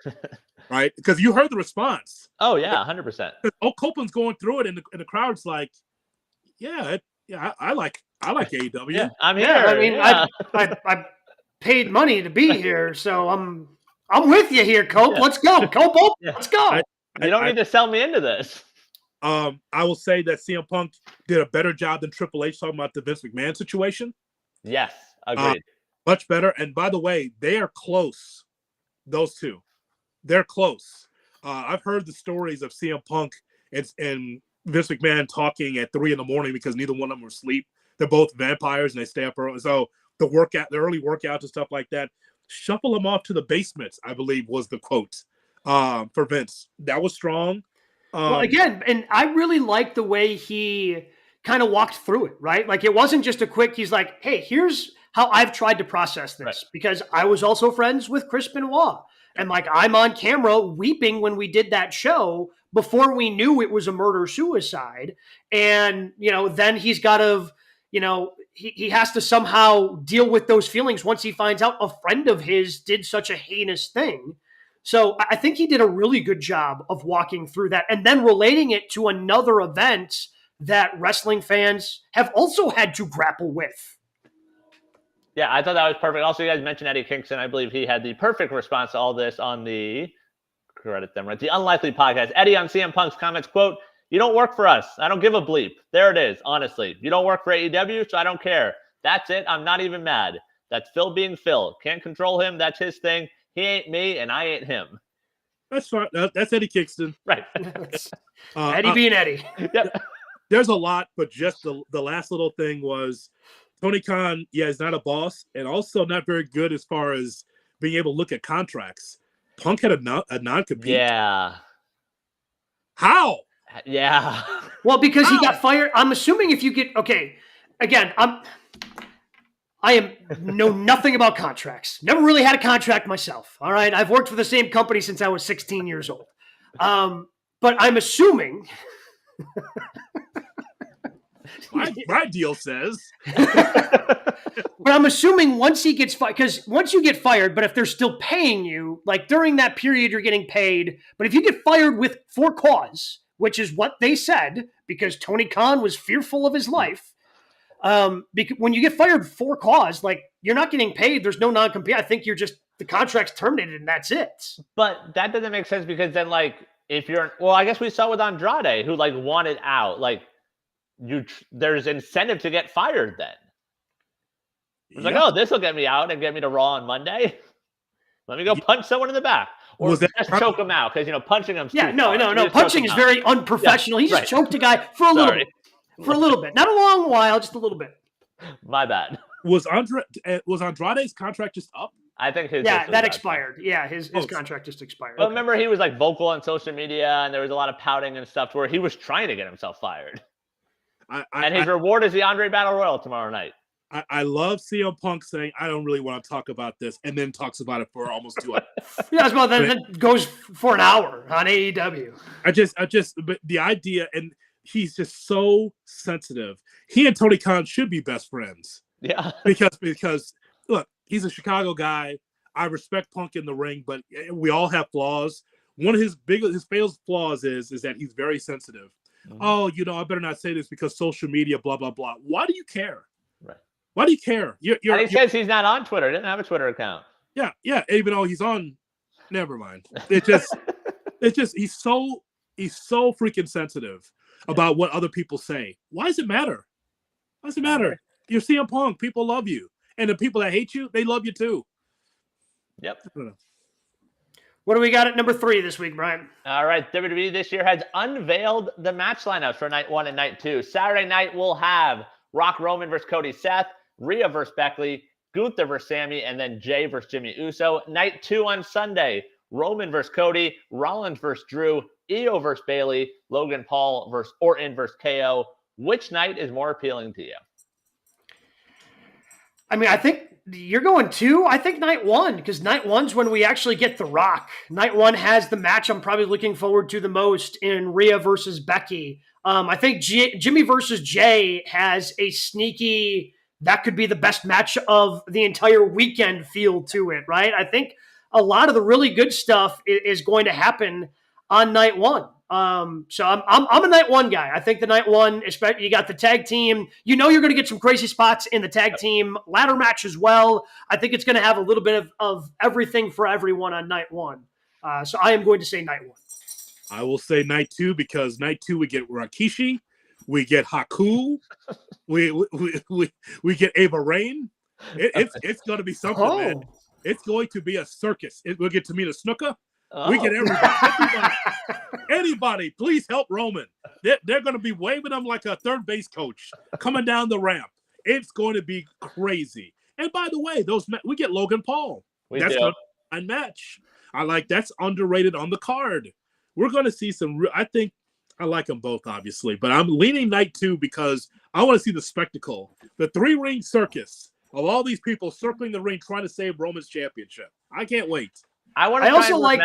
Right? Because you heard the response. Oh, yeah, 100%. Copeland's going through it, and the crowd's like, I like AEW. Yeah, I'm here. Yeah, I mean, I paid money to be here, so I'm with you here, Cope. Yeah. Let's go, Cope. Yeah. Let's go. You don't need to sell me into this. I will say that CM Punk did a better job than Triple H talking about the Vince McMahon situation. Yes, agreed. Much better. And by the way, they are close. Those two, they're close. I've heard the stories of CM Punk and Vince McMahon talking at 3 a.m. because neither one of them were asleep. They're both vampires and they stay up early. So the early workouts and stuff like that, shuffle them off to the basement, I believe was the quote for Vince. That was strong. Well, again, and I really like the way he kind of walked through it, right? Like, it wasn't just a quick, he's like, hey, here's how I've tried to process this, right? Because I was also friends with Chris Benoit. And like, I'm on camera weeping when we did that show before we knew it was a murder-suicide. And, then he's got to, he has to somehow deal with those feelings once he finds out a friend of his did such a heinous thing. So I think he did a really good job of walking through that and then relating it to another event that wrestling fans have also had to grapple with. Yeah, I thought that was perfect. Also, you guys mentioned Eddie Kingston. I believe he had the perfect response to all this on the Unlikely podcast. Eddie on CM Punk's comments, quote, "You don't work for us. I don't give a bleep." There it is, honestly. You don't work for AEW, so I don't care. That's it. I'm not even mad. That's Phil being Phil. Can't control him. That's his thing. He ain't me, and I ain't him. That's fine. That's Eddie Kingston. Right. Eddie being Eddie. Yep. There's a lot, but just the last little thing was Tony Khan, is not a boss, and also not very good as far as being able to look at contracts. Punk had a non-compete. Yeah. How? Yeah. Well, because he got fired. I'm assuming if you get again, I know nothing about contracts. Never really had a contract myself. All right, I've worked for the same company since I was 16 years old. But I'm assuming. My deal says. But I'm assuming once he gets fired, because once you get fired, but if they're still paying you, like during that period, you're getting paid. But if you get fired for cause, which is what they said, because Tony Khan was fearful of his life, because when you get fired for cause, like you're not getting paid, there's no non-compete. I think the contract's terminated and that's it. But that doesn't make sense because then I guess we saw with Andrade who wanted out, there's incentive to get fired then. It's like, oh, this will get me out and get me to Raw on Monday. Let me go punch someone in the back. Or just choke him out because, punching him. Yeah, no. Punching is very unprofessional. Yeah, he just choked a guy for a little bit. For a little bit. Not a long while, just a little bit. My bad. Was Andrade's contract just up? I think his. Yeah, that expired. Yeah, his contract just expired. But remember, he was vocal on social media and there was a lot of pouting and stuff where he was trying to get himself fired. And his reward is the Andre Battle Royal tomorrow night. I love CM Punk saying, I don't really want to talk about this, and then talks about it for almost 2 hours. Yeah, well, then goes for an hour on AEW. But the idea, and he's just so sensitive. He and Tony Khan should be best friends. Yeah. Because look, he's a Chicago guy. I respect Punk in the ring, but we all have flaws. One of his biggest flaws is that he's very sensitive. Mm-hmm. Oh, I better not say this because social media, blah, blah, blah. Why do you care? Right. Why do you care? And he says he's not on Twitter. He doesn't have a Twitter account. Yeah. Even though he's on, never mind. It's just he's so freaking sensitive about what other people say. Why does it matter? Why does it matter? You're CM Punk. People love you. And the people that hate you, they love you too. Yep. What do we got at number 3 this week, Brian? All right. WWE this year has unveiled the match lineups for night 1 and night 2. Saturday night, we'll have Rock Roman versus Cody Seth, Rhea versus Beckley, Gunther versus Sammy, and then Jay versus Jimmy Uso. Night 2 on Sunday, Roman versus Cody, Rollins versus Drew, Io versus Bayley, Logan Paul versus Orton versus KO. Which night is more appealing to you? I mean, I think you're going 2. I think night 1, because night 1's when we actually get The Rock. Night 1 has the match I'm probably looking forward to the most in Rhea versus Becky. I think Jimmy versus Jay has a sneaky, that could be the best match of the entire weekend feel to it, right? I think a lot of the really good stuff is going to happen on night 1. So I'm a night 1 guy. I think the night 1, especially you got the tag team. You're going to get some crazy spots in the tag team ladder match as well. I think it's going to have a little bit of everything for everyone on night 1. So I am going to say night 1. I will say night 2 because night 2 we get Rikishi, we get Haku, we get Ava Rain. It's going to be something, man. It's going to be a circus. We'll get Tamina Snuka. We get everybody. Anybody, please help Roman. They're going to be waving him like a third base coach coming down the ramp. It's going to be crazy. And by the way, we get Logan Paul. That's going to be a match. That's underrated on the card. We're going to see some. I think I like them both, obviously, but I'm leaning night 2 because I want to see the spectacle, the 3-ring circus of all these people circling the ring trying to save Roman's championship. I can't wait. I also like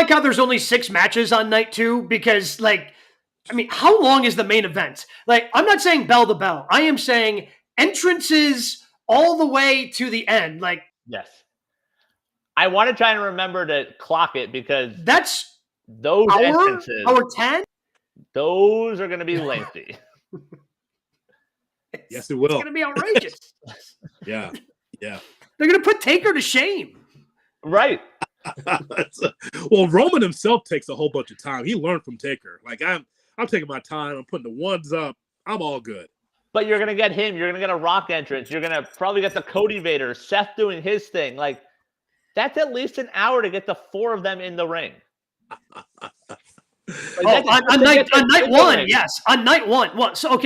how there's only 6 matches on night 2 because, how long is the main event? I'm not saying bell to bell. I am saying entrances all the way to the end. Yes. I want to try and remember to clock it because that's those entrances. Hour 10? Those are going to be lengthy. Yes, it will. It's going to be outrageous. Yeah. They're going to put Taker to shame. Right. Well, Roman himself takes a whole bunch of time. He learned from Taker. I'm taking my time. I'm putting the ones up. I'm all good. But you're gonna get him. You're gonna get a Rock entrance. You're gonna probably get the Cody Vader, Seth doing his thing. That's at least an hour to get the 4 of them in the ring. On night 1, yes. On night 1. Well, so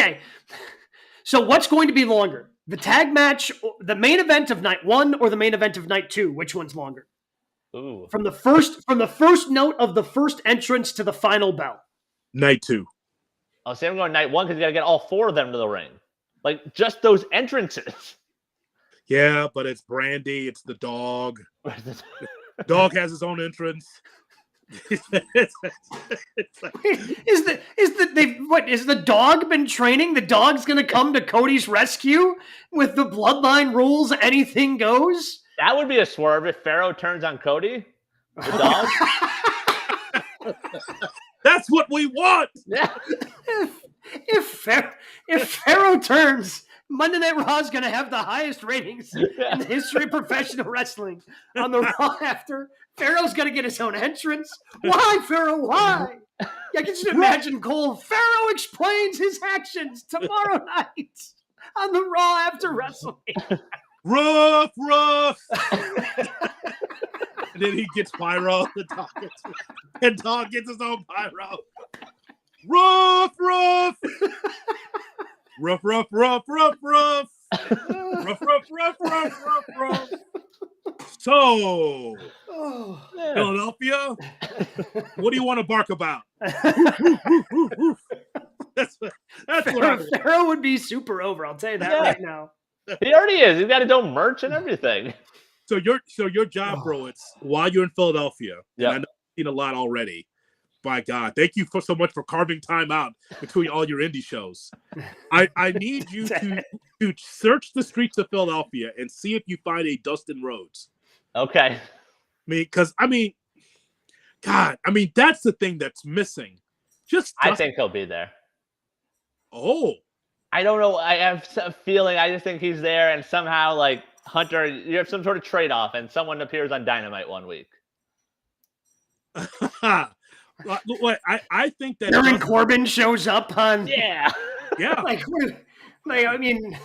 what's going to be longer? The tag match, the main event of night 1, or the main event of night 2? Which one's longer? Ooh. From the first note of the first entrance to the final bell. Night 2. I'll say I'm going night 1 because you got to get all 4 of them to the ring. Just those entrances. Yeah, but it's Brandy. It's the dog. Dog has his own entrance. Is the dog been training? The dog's going to come to Cody's rescue with the bloodline rules. Anything goes. That would be a swerve if Pharaoh turns on Cody. The dog. That's what we want. Yeah. If Pharaoh turns, Monday Night Raw is going to have the highest ratings in the history of professional wrestling. On the Raw after, Pharaoh's going to get his own entrance. Why, Pharaoh? Why? I can just imagine Cole. Pharaoh explains his actions tomorrow night on the Raw after WrestleMania. Rough. And then he gets pyro. And dog gets his own pyro. Rough. Rough. So, Philadelphia, what do you want to bark about? That's what Pharaoh would be super over. I'll tell you that right now. He already is. He's got his own merch and everything. So your job, bro, it's while you're in Philadelphia. Yeah, I know you've seen a lot already. by God. Thank you so much for carving time out between all your indie shows. I need you to search the streets of Philadelphia and see if you find a Dustin Rhodes. Okay. Because God, that's the thing that's missing. I think he'll be there. Oh. I don't know. I have a feeling. I just think he's there, and somehow, like Hunter, you have some sort of trade-off, and someone appears on Dynamite one week. Look, I think that Baron Corbin shows up on. Yeah. like I mean,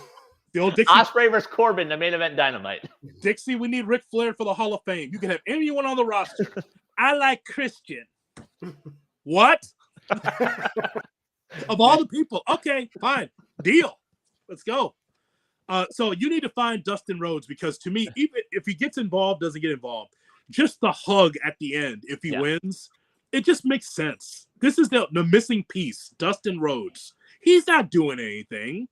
the old Dixie Ospreay versus Corbin, the main event Dynamite. Dixie, we need Ric Flair for the Hall of Fame. You can have anyone on the roster. I like Christian. What? Of all the people, okay, fine, deal. Let's go. So you need to find Dustin Rhodes, because to me, even if he gets involved, doesn't get involved, just the hug at the end, if he wins, it just makes sense. This is the missing piece, Dustin Rhodes. He's not doing anything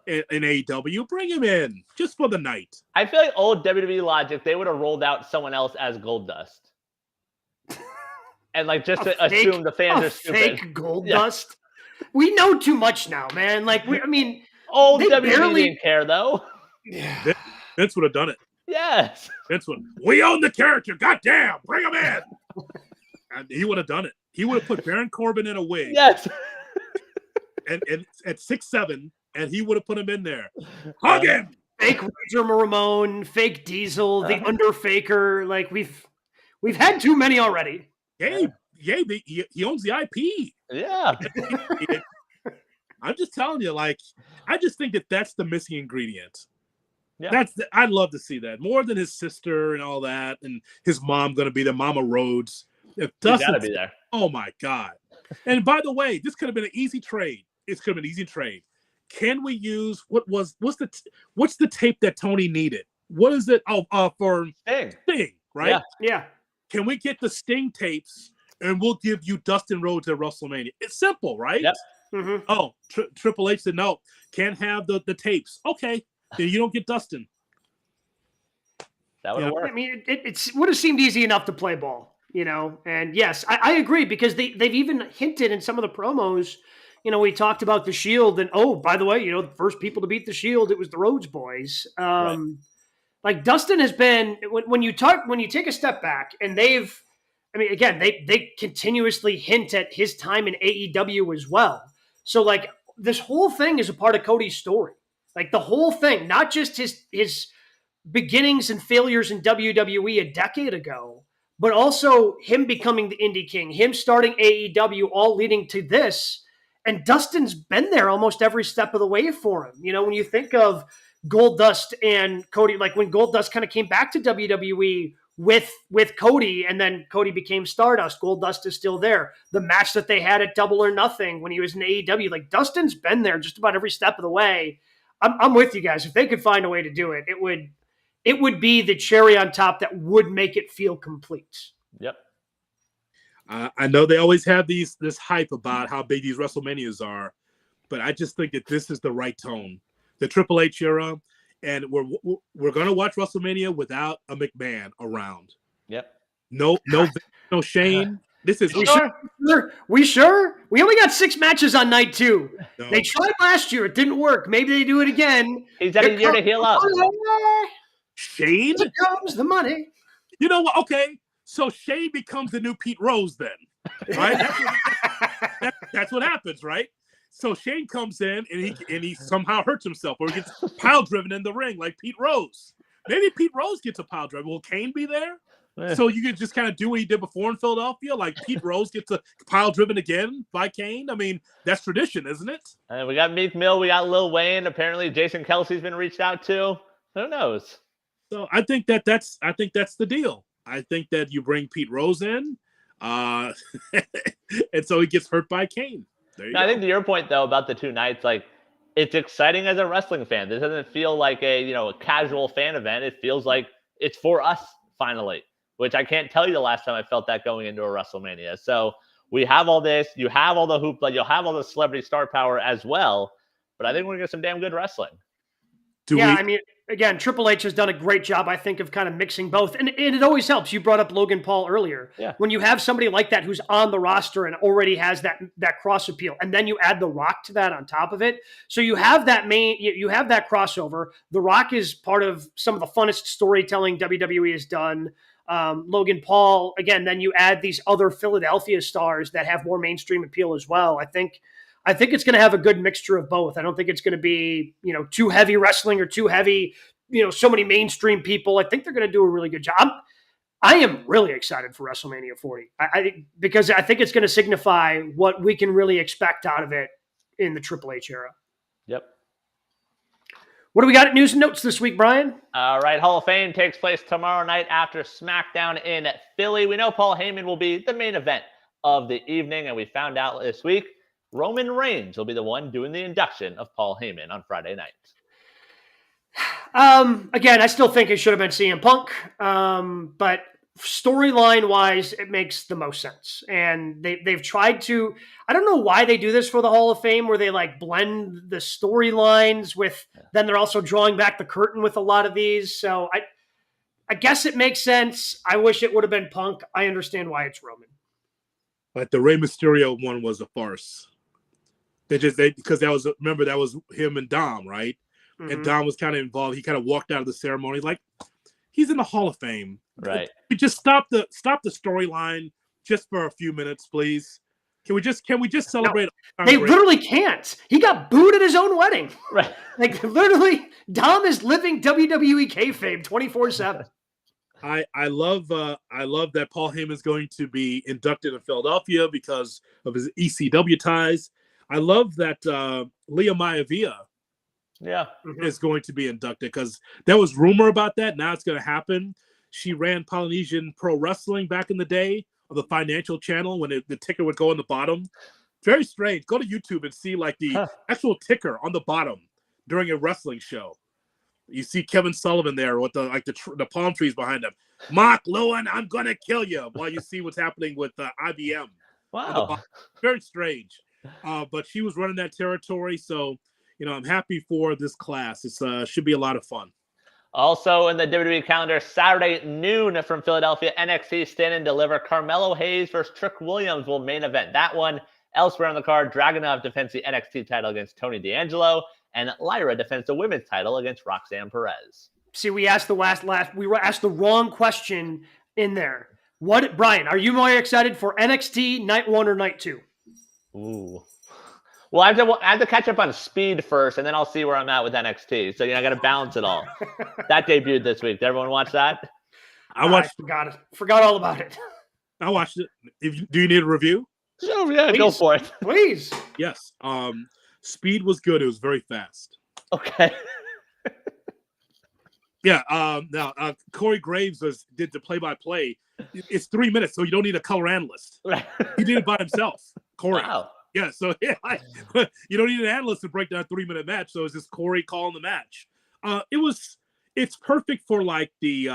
in AEW. Bring him in just for the night. I feel like old WWE logic, they would have rolled out someone else as Goldust. And like just to assume the fans are stupid. Fake Goldust. We know too much now, man. Like old WWE didn't care though. Yeah. Vince would have done it. Yes. We own the character. Goddamn, bring him in. And he would have done it. He would have put Baron Corbin in a wig. Yes. and at 6'7", and he would have put him in there. Hug him. Fake Razor Ramon, fake Diesel, the Underfaker. Like we've had too many already. He owns the IP. Yeah. I'm just telling you, like, I just think that's the missing ingredient. Yeah. I'd love to see that more than his sister and all that, and his mom going to be there, Mama Rhodes. If Dustin, gotta be there. Oh my God! And by the way, this could have been an easy trade. It could have been an easy trade. Can we use what's the tape that Tony needed? What is it? For Sting, right? Yeah. Can we get the Sting tapes and we'll give you Dustin Rhodes at WrestleMania? It's simple, right? Yep. Mm-hmm. Oh, Triple H said no, can't have the tapes. Okay, then you don't get Dustin. That would work. I mean, it would have seemed easy enough to play ball, And yes, I agree, because they've even hinted in some of the promos. We talked about the Shield, and by the way, the first people to beat the Shield, it was the Rhodes Boys. Right. Like Dustin has been, when you take a step back, and they continuously hint at his time in AEW as well. So like this whole thing is a part of Cody's story. Like the whole thing, not just his beginnings and failures in WWE a decade ago, but also him becoming the Indie King, him starting AEW, all leading to this. And Dustin's been there almost every step of the way for him. When you think of Goldust and Cody, like when Goldust kind of came back to WWE with Cody, and then Cody became Stardust, Goldust is still there. The match that they had at Double or Nothing when he was in AEW, like Dustin's been there just about every step of the way. I'm with you guys. If they could find a way to do it, it would be the cherry on top that would make it feel complete. Yep. I know they always have this hype about how big these WrestleManias are, but I just think that this is the right tone. The Triple H era, and we're going to watch WrestleMania without a McMahon around. Yep. No Shane. This is we sure. We only got 6 matches on night 2. No. They tried last year; it didn't work. Maybe they do it again. He's got a year to heal up. Shane, here comes the money. You know what? Okay. So Shane becomes the new Pete Rose then, right? That's what happens, right? So Shane comes in and he somehow hurts himself, or he gets pile driven in the ring like Pete Rose. Maybe Pete Rose gets a pile driven. Will Kane be there? So you can just kind of do what he did before in Philadelphia, like Pete Rose gets a pile driven again by Kane. I mean, that's tradition, isn't it? We got Meek Mill, we got Lil Wayne. Apparently, Jason Kelsey's been reached out to. Who knows? So I think that's the deal. I think that you bring Pete Rose in, and so he gets hurt by Kane. I think to your point though about the 2 nights, like it's exciting as a wrestling fan. This doesn't feel like a casual fan event. It feels like it's for us finally, which I can't tell you the last time I felt that going into a WrestleMania. So we have all this, you have all the hoopla, you'll have all the celebrity star power as well. But I think we're gonna get some damn good wrestling. I mean, again, Triple H has done a great job, I think, of kind of mixing both. And it always helps. You brought up Logan Paul earlier. Yeah. When you have somebody like that who's on the roster and already has that cross appeal, and then you add The Rock to that on top of it. So you have you have that crossover. The Rock is part of some of the funnest storytelling WWE has done. Logan Paul, again, then you add these other Philadelphia stars that have more mainstream appeal as well. I think it's going to have a good mixture of both. I don't think it's going to be, too heavy wrestling or too heavy, so many mainstream people. I think they're going to do a really good job. I am really excited for WrestleMania 40 because I think it's going to signify what we can really expect out of it in the Triple H era. Yep. What do we got at news and notes this week, Brian? All right. Hall of Fame takes place tomorrow night after SmackDown in Philly. We know Paul Heyman will be the main event of the evening, and we found out this week Roman Reigns will be the one doing the induction of Paul Heyman on Friday night. Again, I still think it should have been CM Punk, but storyline wise, it makes the most sense. And they've tried to, I don't know why they do this for the Hall of Fame, where they like blend the storylines with, then they're also drawing back the curtain with a lot of these. So I guess it makes sense. I wish it would have been Punk. I understand why it's Roman. But the Rey Mysterio one was a farce. Because that was him and Dom, right? Mm-hmm. And Dom was kind of involved. He kind of walked out of the ceremony like he's in the Hall of Fame. Right. We just stop the storyline just for a few minutes, please. Can we just celebrate? No, they literally can't. He got booed at his own wedding. Right. Like literally, Dom is living WWE kayfabe 24/7. I love that Paul Heyman is going to be inducted in Philadelphia because of his ECW ties. I love that Leah Maivia is going to be inducted because there was rumor about that. Now it's going to happen. She ran Polynesian Pro Wrestling back in the day on the financial channel when the ticker would go on the bottom. Very strange. Go to YouTube and see like the actual ticker on the bottom during a wrestling show. You see Kevin Sullivan there with the palm trees behind him. Mark Lewin, I'm going to kill you while you see what's happening with IBM. Wow. Very strange. But she was running that territory, so I'm happy for this class. It should be a lot of fun. Also in the WWE calendar, Saturday noon from Philadelphia, NXT Stand and Deliver. Carmelo Hayes versus Trick Williams will main event that one. Elsewhere on the card, Dragunov defends the NXT title against Tony D'Angelo, and Lyra defends the women's title against Roxanne Perez. See, we asked we asked the wrong question in there. Brian, are you more excited for NXT night 1 or night 2? Ooh. Well, I have to catch up on Speed first, and then I'll see where I'm at with NXT. So, I got to balance it all. That debuted this week. Did everyone watch that? I forgot it. Forgot all about it. I watched it. Do you need a review? Oh, yeah, go for it. Please. Yes. Speed was good. It was very fast. Okay. Yeah. Now, Corey Graves did the play-by-play. It's 3 minutes, so you don't need a color analyst. Right. He did it by himself. Corey. Wow. Yeah, so you don't need an analyst to break down a 3-minute match. So it's just Corey calling the match. It's perfect for like the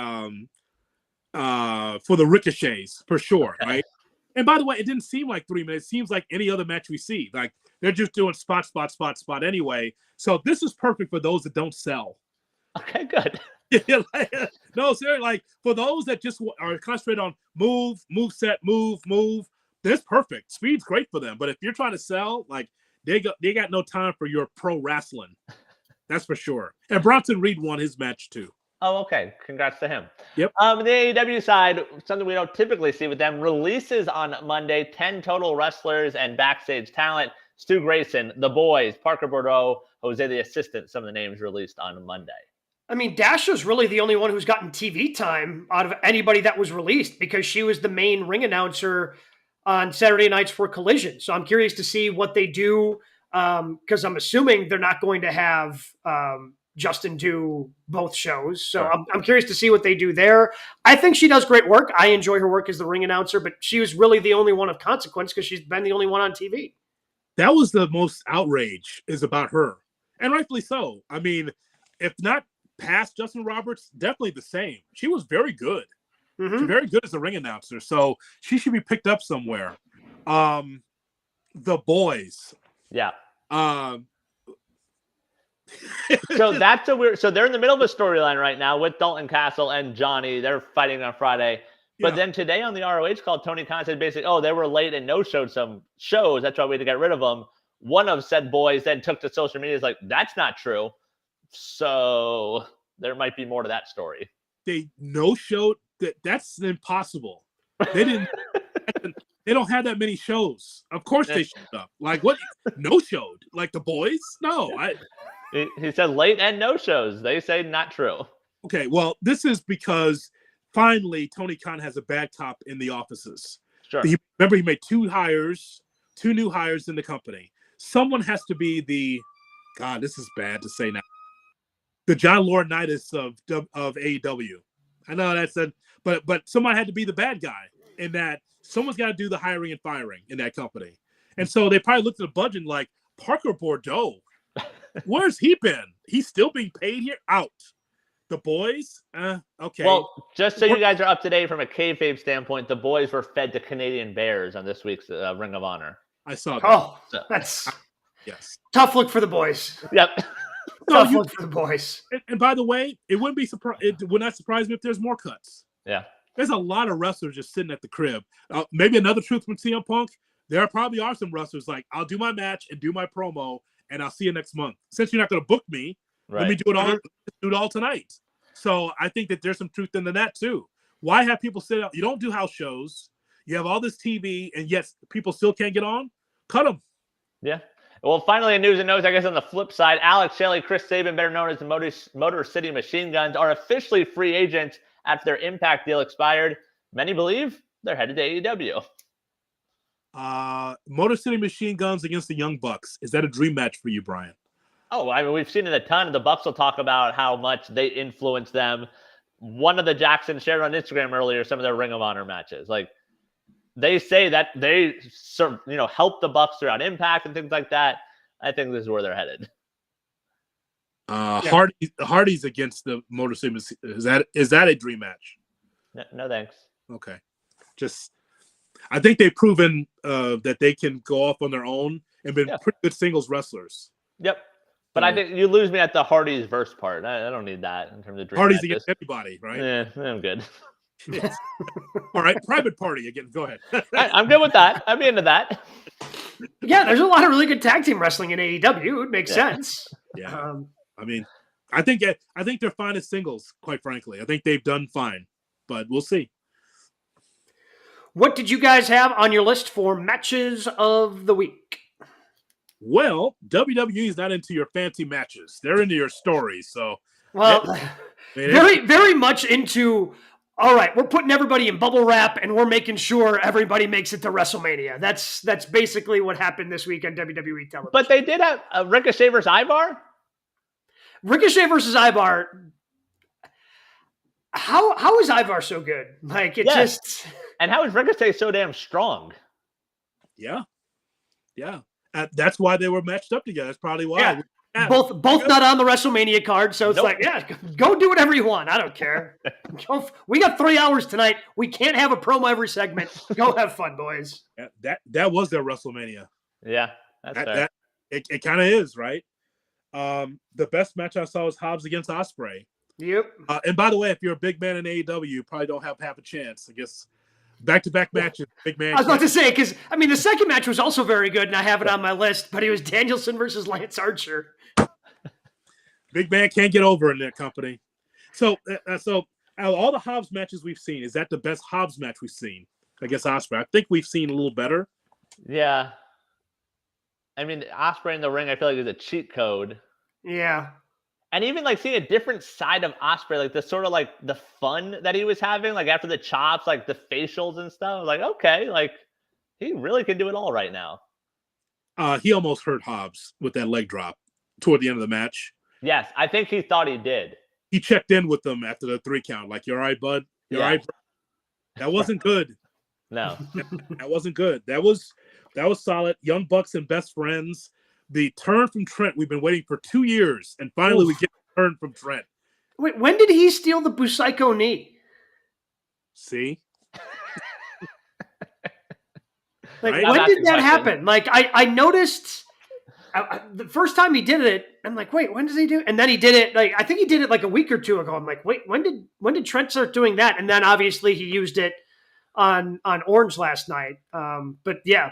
for the ricochets for sure, right? And by the way, it didn't seem like 3 minutes. It seems like any other match we see. Like they're just doing spot anyway. So this is perfect for those that don't sell. Okay, good. No, seriously, like for those that just are concentrated on move set, move. That's perfect. Speed's great for them. But if you're trying to sell, like they got no time for your pro wrestling. That's for sure. And Bronson Reed won his match too. Oh, okay. Congrats to him. Yep. The AEW side, something we don't typically see with them, releases on Monday, 10 total wrestlers and backstage talent. Stu Grayson, The Boys, Parker Bordeaux, Jose the Assistant, some of the names released on Monday. I mean, Dasha's really the only one who's gotten TV time out of anybody that was released because she was the main ring announcer on Saturday nights for Collision. So I'm curious to see what they do because I'm assuming they're not going to have Justin do both shows. So I'm curious to see what they do there. I think she does great work. I enjoy her work as the ring announcer, but she was really the only one of consequence because she's been the only one on TV. That was the most outrage is about her. And rightfully so. I mean, if not past Justin Roberts, definitely the same. She was very good. Mm-hmm. She's very good as a ring announcer, so she should be picked up somewhere. The Boys. Yeah. So that's a weird. So they're in the middle of a storyline right now with Dalton Castle and Johnny. They're fighting on Friday. But then today on the ROH call, Tony Khan said basically, oh, they were late and no-showed some shows. That's why we had to get rid of them. One of said boys then took to social media. Is like, that's not true. So there might be more to that story. They no-showed. That's impossible. They didn't. They don't have that many shows. Of course they showed up. Like what? No-showed? Like the boys? No. He said late and no-shows. They say not true. Okay, well, this is because finally Tony Khan has a bad cop in the offices. Sure. Remember, he made two new hires in the company. Someone has to be the, God, this is bad to say now, the John Laurinaitis of AEW. I know that's but someone had to be the bad guy in that. Someone's got to do the hiring and firing in that company. And so they probably looked at the budget like, Parker Bordeaux, where's he been? He's still being paid here? Out. The boys? Okay. Well, just so you guys are up to date from a kayfabe standpoint, the boys were fed to Canadian Bears on this week's Ring of Honor. I saw that. Oh, that's tough look for the boys. Yep. Tough look for the boys. And by the way, it would not surprise me if there's more cuts. Yeah. There's a lot of wrestlers just sitting at the crib. Maybe another truth from CM Punk. There probably are some wrestlers like, I'll do my match and do my promo, and I'll see you next month. Since you're not going to book me, let me do it all. Do it all tonight. So I think that there's some truth into that too. Why have people sit out? You don't do house shows. You have all this TV, and yet people still can't get on. Cut them. Yeah. Well, finally, in news and notes, I guess on the flip side, Alex Shelley, Chris Sabin, better known as the Motor City Machine Guns, are officially free agents after their Impact deal expired. Many believe they're headed to AEW. Motor City Machine Guns against the Young Bucks. Is that a dream match for you, Brian? Oh, I mean, we've seen it a ton. The Bucks will talk about how much they influence them. One of the Jacksons shared on Instagram earlier some of their Ring of Honor matches. Like, they say that they help the Bucks throughout Impact and things like that. I think this is where they're headed. Hardy's against the Motor City. Is that a dream match? No thanks. Okay, I think they've proven that they can go off on their own and been pretty good singles wrestlers. Yep, but I think you lose me at the Hardy's verse part. I don't need that in terms of dream Hardy's matches. against everybody, right? Yeah, I'm good. All right, Private Party again. Go ahead. I'm good with that. I'd be into that. Yeah, there's a lot of really good tag team wrestling in AEW. It makes sense. Yeah. I mean, I think they're fine as singles, quite frankly. I think they've done fine, but we'll see. What did you guys have on your list for matches of the week? Well, WWE is not into your fancy matches. They're into your stories. So, very, very much into, all right, we're putting everybody in bubble wrap and we're making sure everybody makes it to WrestleMania. That's basically what happened this week on WWE television. But they did have a Ricochet versus Ivar? Ricochet versus Ivar. How is Ivar so good? Like just. And how is Ricochet so damn strong? Yeah. That's why they were matched up together. That's probably why. Yeah. Both not on the WrestleMania card, so it's go do whatever you want. I don't care. We got 3 hours tonight. We can't have a promo every segment. Go have fun, boys. That was their WrestleMania. Yeah, that's fair. It kind of is, right? The best match I saw was Hobbs against Ospreay. Yep. And by the way, if you're a big man in AEW, you probably don't have half a chance. I guess back-to-back matches, big man. I was about to say, because, I mean, the second match was also very good, and I have it on my list, but it was Danielson versus Lance Archer. Big man can't get over in that company. So out of all the Hobbs matches we've seen, is that the best Hobbs match we've seen? I guess Ospreay. I think we've seen a little better. Yeah. I mean, Ospreay in the ring, I feel like is a cheat code. Yeah. And even like seeing a different side of Ospreay, like the sort of like the fun that he was having, like after the chops, like the facials and stuff. Like, okay, like he really can do it all right now. He almost hurt Hobbs with that leg drop toward the end of the match. Yes, I think he thought he did. He checked in with them after the 3 count, like, "You all right, bud? You all right, bro?" That wasn't good. No, that wasn't good. That was solid. Young Bucks and best friends. The turn from Trent, we've been waiting for 2 years, and finally we get the turn from Trent. Wait, when did he steal the Busaiku knee? See? Like, right? When did that happen? Like, I noticed the first time he did it, I'm like, wait, when does he do it? And then he did it, like, I think he did it like a week or two ago. I'm like, wait, when did Trent start doing that? And then obviously he used it on Orange last night. But I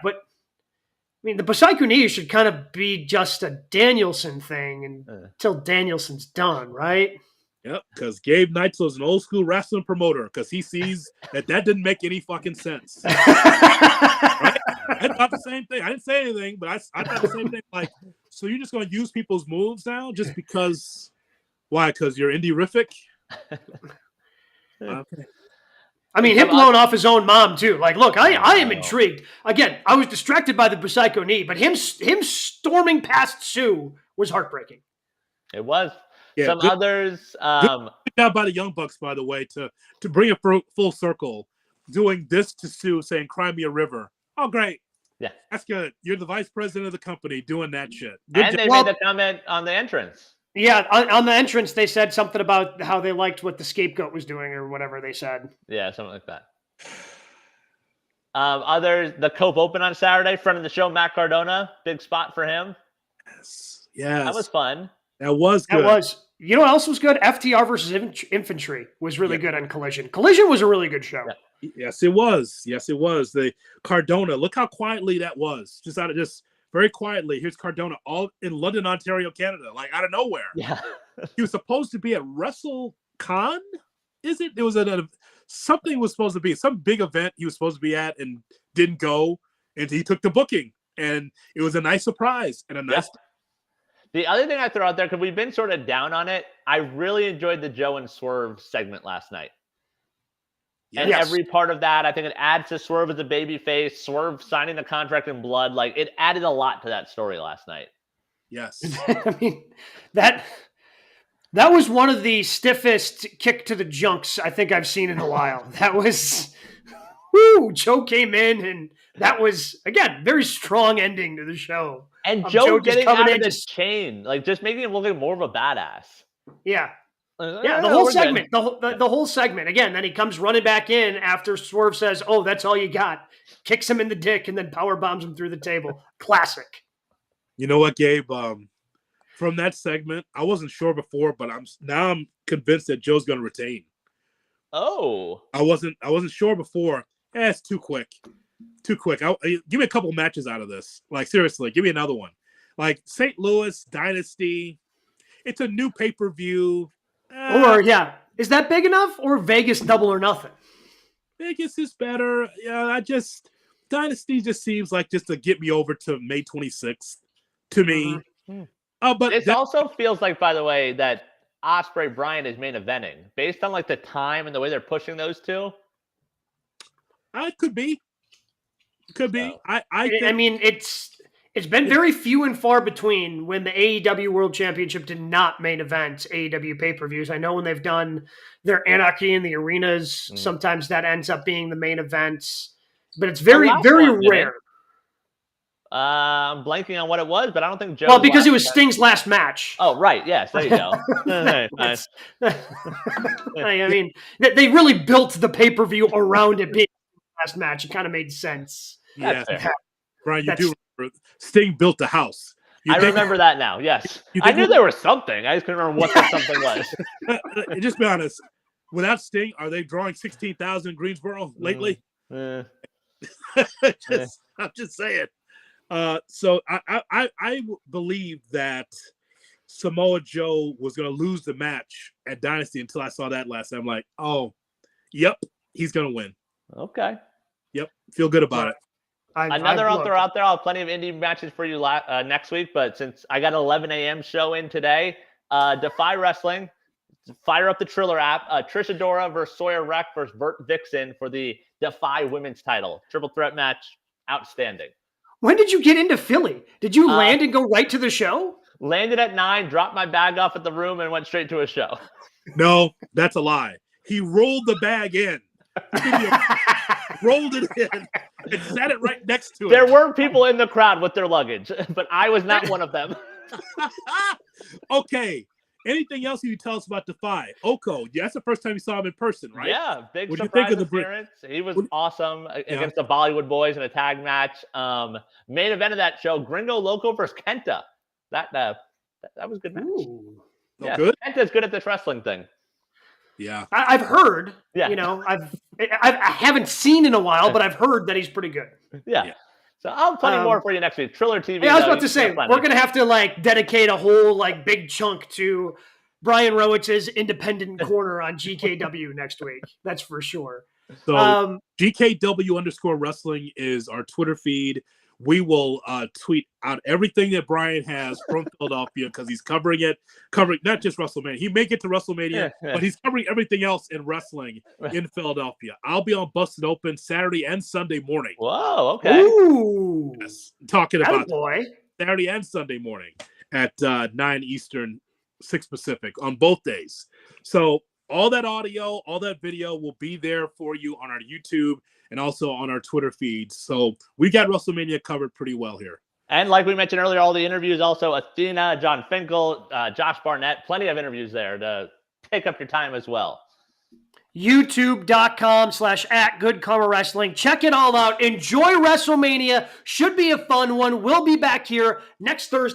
mean, the Busaiku knee should kind of be just a Danielson thing until Danielson's done, right? Yep, because Gabe Neitzel is an old school wrestling promoter because he sees that didn't make any fucking sense. Right? I thought the same thing. I didn't say anything, but I thought the same thing. Like, so you're just going to use people's moves now just because? Why? Because you're indie-rific? Okay. I mean, him blowing off his own mom too. Like, look, I am intrigued. Again, I was distracted by the Busaiku knee, but him storming past Sue was heartbreaking. It was. Yeah, Some others. Good job by the Young Bucks, by the way, to bring it full circle, doing this to Sue, saying "Cry me a river." Oh, great. Yeah, that's good. You're the vice president of the company doing that shit. Good and they made the comment on the entrance. Yeah, on the entrance, they said something about how they liked what the scapegoat was doing or whatever they said. Yeah, something like that. Others, the Cope Open on Saturday, friend of the show, Matt Cardona, big spot for him. Yes. That was fun. That was good. That was. You know what else was good? FTR versus Infantry was really good on Collision. Collision was a really good show. Yeah. Yes, it was. Yes, it was. The Cardona, look how quietly that was. Just very quietly. Here's Cardona all in London, Ontario, Canada, like out of nowhere. Yeah. He was supposed to be at WrestleCon. Is it? It was something was supposed to be some big event he was supposed to be at and didn't go. And he took the booking. And it was a nice surprise and a nice. Yeah. The other thing I throw out there, because we've been sort of down on it, I really enjoyed the Joe and Swerve segment last night. And every part of that, I think it adds to Swerve as a babyface, Swerve signing the contract in blood. Like, it added a lot to that story last night. Yes. I mean, that was one of the stiffest kick to the junks I think I've seen in a while. That was, Joe came in, and that was, again, very strong ending to the show. And Joe getting out of the chain, like just making him look like more of a badass. Yeah. Yeah, the whole segment, the whole segment. Again, then he comes running back in after Swerve says, "Oh, that's all you got." Kicks him in the dick and then power bombs him through the table. Classic. You know what, Gabe? From that segment, I wasn't sure before, but I'm convinced that Joe's going to retain. Oh, I wasn't sure before. It's too quick. Too quick. Give me a couple matches out of this. Like, seriously, give me another one. Like St. Louis Dynasty. It's a new pay-per-view. Is that big enough? Or Vegas Double or Nothing? Vegas is better. Yeah, Dynasty just seems like just to get me over to May 26th to me. Mm-hmm. But it also feels like, by the way, that Ospreay Bryan is main eventing based on like the time and the way they're pushing those two. It could be. Could be. I mean, it's been very few and far between when the AEW World Championship did not main event AEW pay-per-views. I know when they've done their Anarchy in the arenas, sometimes that ends up being the main events, but it's very, very rare. I'm blanking on what it was, but I don't think Joe. Well, because it was Sting's last match. Oh, right. Yes, there you go. Nice. I mean, they really built the pay-per-view around it being the last match. It kind of made sense. Yeah, Brian, you do remember Sting built the house. I remember that now. Yes, I knew there was something. I just couldn't remember what that something was. Just be honest. Without Sting, are they drawing 16,000 in Greensboro lately? I'm just saying. So I believe that Samoa Joe was going to lose the match at Dynasty until I saw that last time. I'm like, oh, yep, he's going to win. Okay. Yep, feel good about it. Another I'll throw out there. I'll have plenty of indie matches for you next week, but since I got an 11 a.m. show in today, Defy Wrestling, fire up the Triller app. Trish Adora versus Sawyer Wreck versus Bert Vixen for the Defy Women's title. Triple threat match. Outstanding. When did you get into Philly? Did you land and go right to the show? Landed at 9, dropped my bag off at the room, and went straight to a show. No, that's a lie. He rolled the bag in. Rolled it in and sat it right next to it. There were people in the crowd with their luggage, but I was not one of them. Okay. Anything else you can tell us about Defy? Oko, that's the first time you saw him in person, right? Yeah, big surprise appearance. He was awesome against the Bollywood Boys in a tag match. Main event of that show, Gringo Loco versus Kenta. That was a good match. Ooh. Yeah, good. Penta's good at this wrestling thing. Yeah, I've heard. Yeah. You know, I haven't seen in a while, but I've heard that he's pretty good. Yeah. So I'll have plenty more for you next week. Triller TV. I was about to say, we're going to have to like dedicate a whole like big chunk to Brian Rowitz's independent corner on GKW next week. That's for sure. So GKW_wrestling is our Twitter feed. We will tweet out everything that Brian has from Philadelphia because he's covering not just WrestleMania. He may get to WrestleMania, but he's covering everything else in wrestling in Philadelphia. I'll be on Busted Open Saturday and Sunday morning. Whoa, okay. Ooh. Yes, talking about boy. Saturday and Sunday morning at 9 Eastern, 6 Pacific on both days. So all that audio, all that video will be there for you on our YouTube and also on our Twitter feeds. So we got WrestleMania covered pretty well here. And like we mentioned earlier, all the interviews, also Athena, John Finkel, Josh Barnett, plenty of interviews there to take up your time as well. YouTube.com/@GoodKarmaWrestling. Check it all out. Enjoy WrestleMania. Should be a fun one. We'll be back here next Thursday.